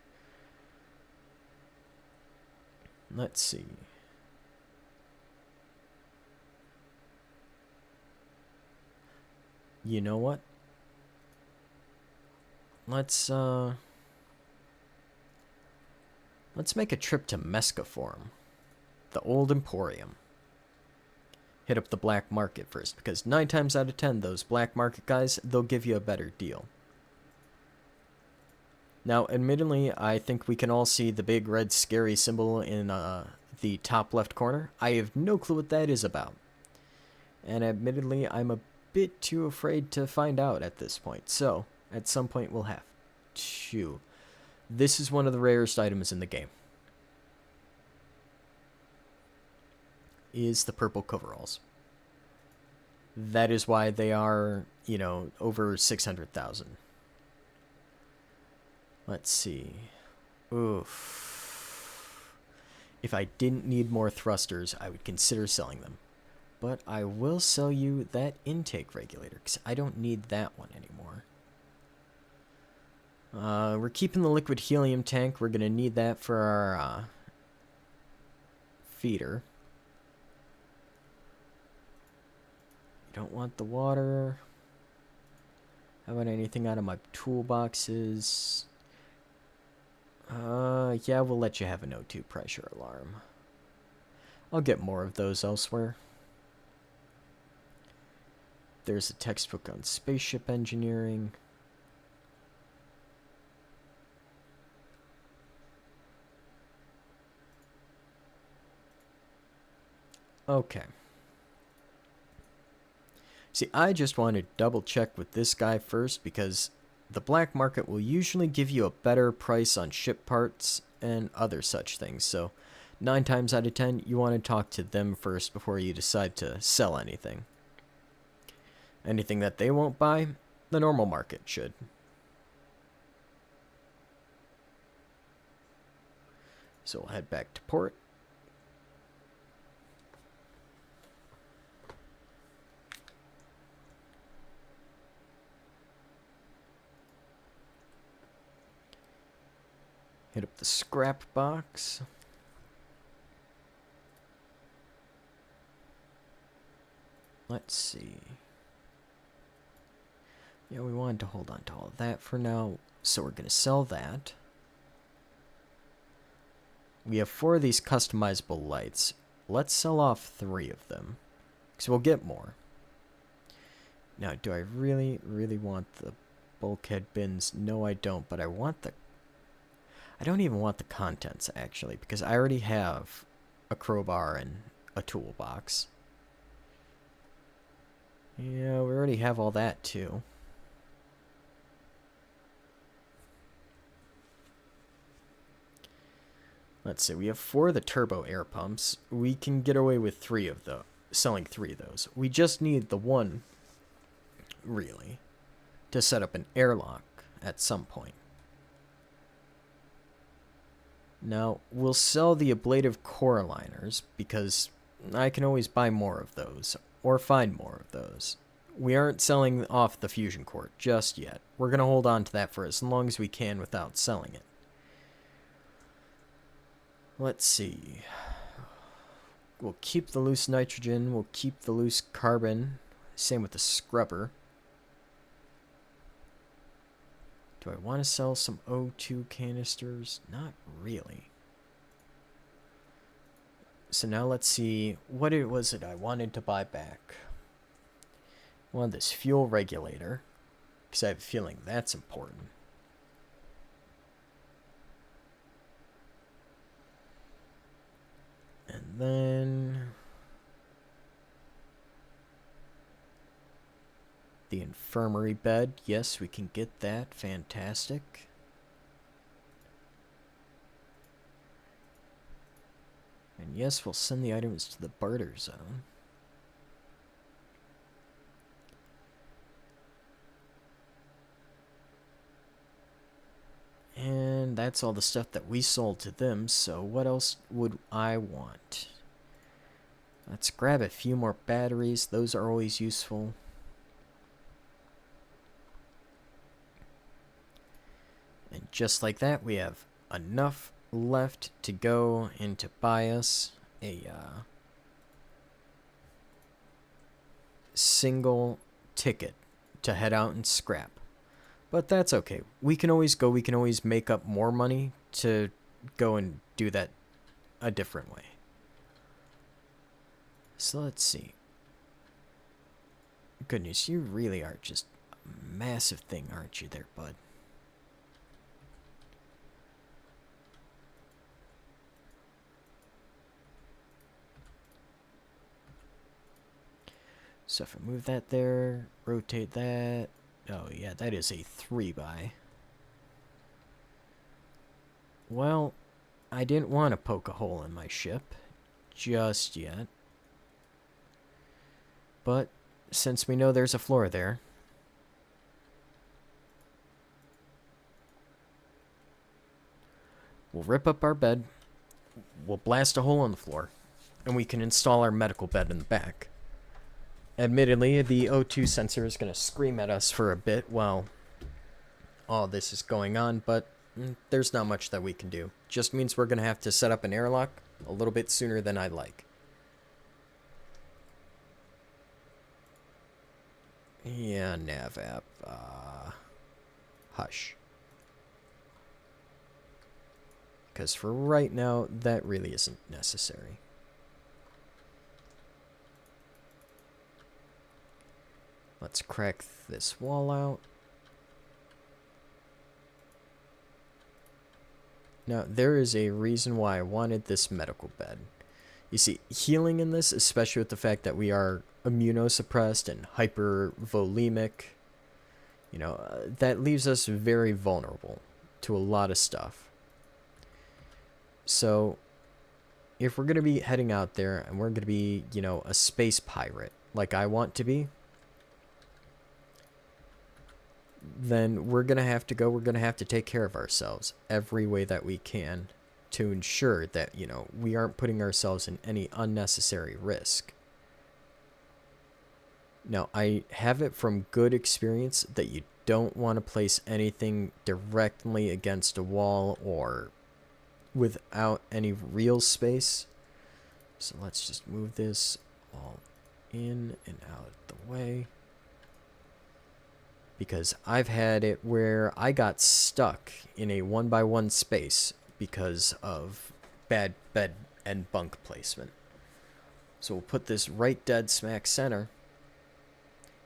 Let's see. You know what? Let's make a trip to Mescaform, the old Emporium. Hit up the black market first, because 9 times out of 10, those black market guys, they'll give you a better deal. Now, admittedly, I think we can all see the big red scary symbol in the top left corner. I have no clue what that is about. And admittedly, I'm a bit too afraid to find out at this point. So, at some point, we'll have to. This is one of the rarest items in the game. Is the purple coveralls. That is why they are, you know, over 600,000. Let's see. Oof. If I didn't need more thrusters, I would consider selling them. But I will sell you that intake regulator, because I don't need that one anymore. We're keeping the liquid helium tank. We're going to need that for our feeder. You don't want the water. How about anything out of my toolboxes? Yeah, we'll let you have an O2 pressure alarm. I'll get more of those elsewhere. There's a textbook on spaceship engineering. Okay. See, I just want to double check with this guy first, because the black market will usually give you a better price on ship parts and other such things. So 9 times out of 10, you want to talk to them first before you decide to sell anything. Anything that they won't buy, the normal market should. So we'll head back to port. Hit up the scrap box. Let's see. Yeah, we wanted to hold on to all of that for now, so we're going to sell that. We have 4 of these customizable lights. Let's sell off 3 of them, because we'll get more. Now, do I really, really want the bulkhead bins? No, I don't, but I want the... I don't even want the contents, actually, because I already have a crowbar and a toolbox. Yeah, we already have all that, too. Let's see, we have 4 of the turbo air pumps. We can get away with 3 of those, selling 3 of those. We just need the one, really, to set up an airlock at some point. Now, we'll sell the ablative core liners, because I can always buy more of those, or find more of those. We aren't selling off the fusion core just yet. We're going to hold on to that for as long as we can without selling it. Let's see. We'll keep the loose nitrogen. We'll keep the loose carbon. Same with the scrubber. Do I want to sell some O2 canisters? Not really. So now let's see what it was that I wanted to buy back. I wanted this fuel regulator, because I have a feeling that's important. And then the infirmary bed. Yes, we can get that. Fantastic. And yes, we'll send the items to the barter zone. And that's all the stuff that we sold to them, so what else would I want? Let's grab a few more batteries. Those are always useful. And just like that, we have enough left to go and to buy us a single ticket to head out and scrap. But that's okay. We can always go. We can always make up more money to go and do that a different way. So let's see. Goodness, you really are just a massive thing, aren't you there, bud? So if I move that there, rotate that. Oh yeah, that is a 3x. Well, I didn't want to poke a hole in my ship just yet. But since we know there's a floor there, we'll rip up our bed, we'll blast a hole in the floor, and we can install our medical bed in the back. Admittedly, the O2 sensor is going to scream at us for a bit while all this is going on, but there's not much that we can do. Just means we're going to have to set up an airlock a little bit sooner than I'd like. Yeah, nav app. Hush. Because for right now, that really isn't necessary. Let's crack this wall out. Now, there is a reason why I wanted this medical bed. You see, healing in this, especially with the fact that we are immunosuppressed and hypervolemic, you know, that leaves us very vulnerable to a lot of stuff. So, if we're going to be heading out there and we're going to be, you know, a space pirate, like I want to be, then we're going to have to go, we're going to have to take care of ourselves every way that we can to ensure that, you know, we aren't putting ourselves in any unnecessary risk. Now, I have it from good experience that you don't want to place anything directly against a wall or without any real space. So let's just move this all in and out of the way. Because I've had it where I got stuck in a 1x1 space because of bad bed and bunk placement. So we'll put this right dead smack center,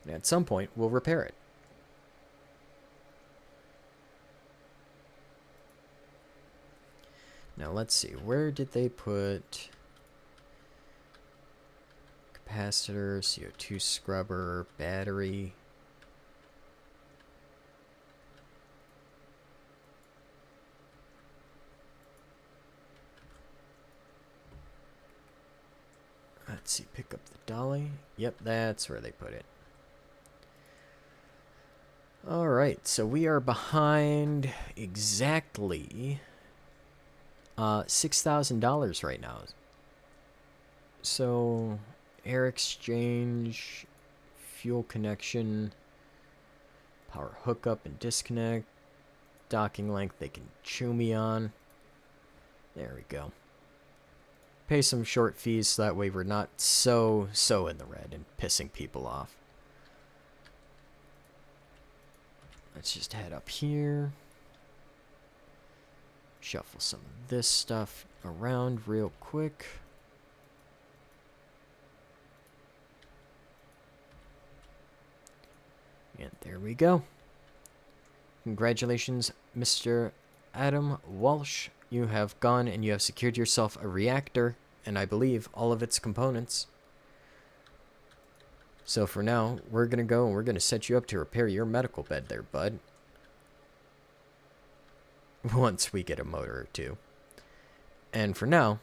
and at some point we'll repair it. Now let's see, where did they put capacitor, CO2 scrubber, battery? Let's see, pick up the dolly. Yep, that's where they put it. Alright, so we are behind exactly $6,000 right now. So, air exchange, fuel connection, power hookup and disconnect, docking length they can chew me on. There we go. Pay some short fees so that way we're not so in the red and pissing people off. Let's just head up here. Shuffle some of this stuff around real quick. And there we go. Congratulations, Mr. Adam Walsh. You have gone and you have secured yourself a reactor, and I believe all of its components. So for now, we're going to go and we're going to set you up to repair your medical bed there, bud. Once we get a motor or two. And for now,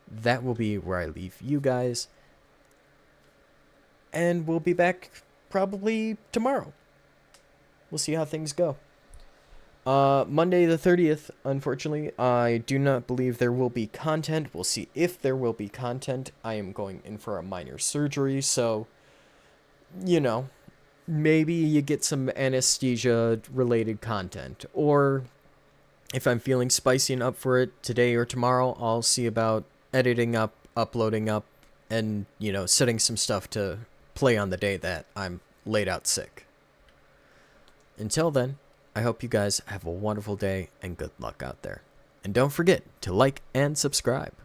that will be where I leave you guys. And we'll be back probably tomorrow. We'll see how things go. Monday the 30th, unfortunately, I do not believe there will be content. We'll see if there will be content. I am going in for a minor surgery, so, you know, maybe you get some anesthesia-related content, or If I'm feeling spicy and up for it today or tomorrow, I'll see about editing up, uploading up, and, setting some stuff to play on the day that I'm laid out sick. Until then, I hope you guys have a wonderful day and good luck out there. And don't forget to like and subscribe.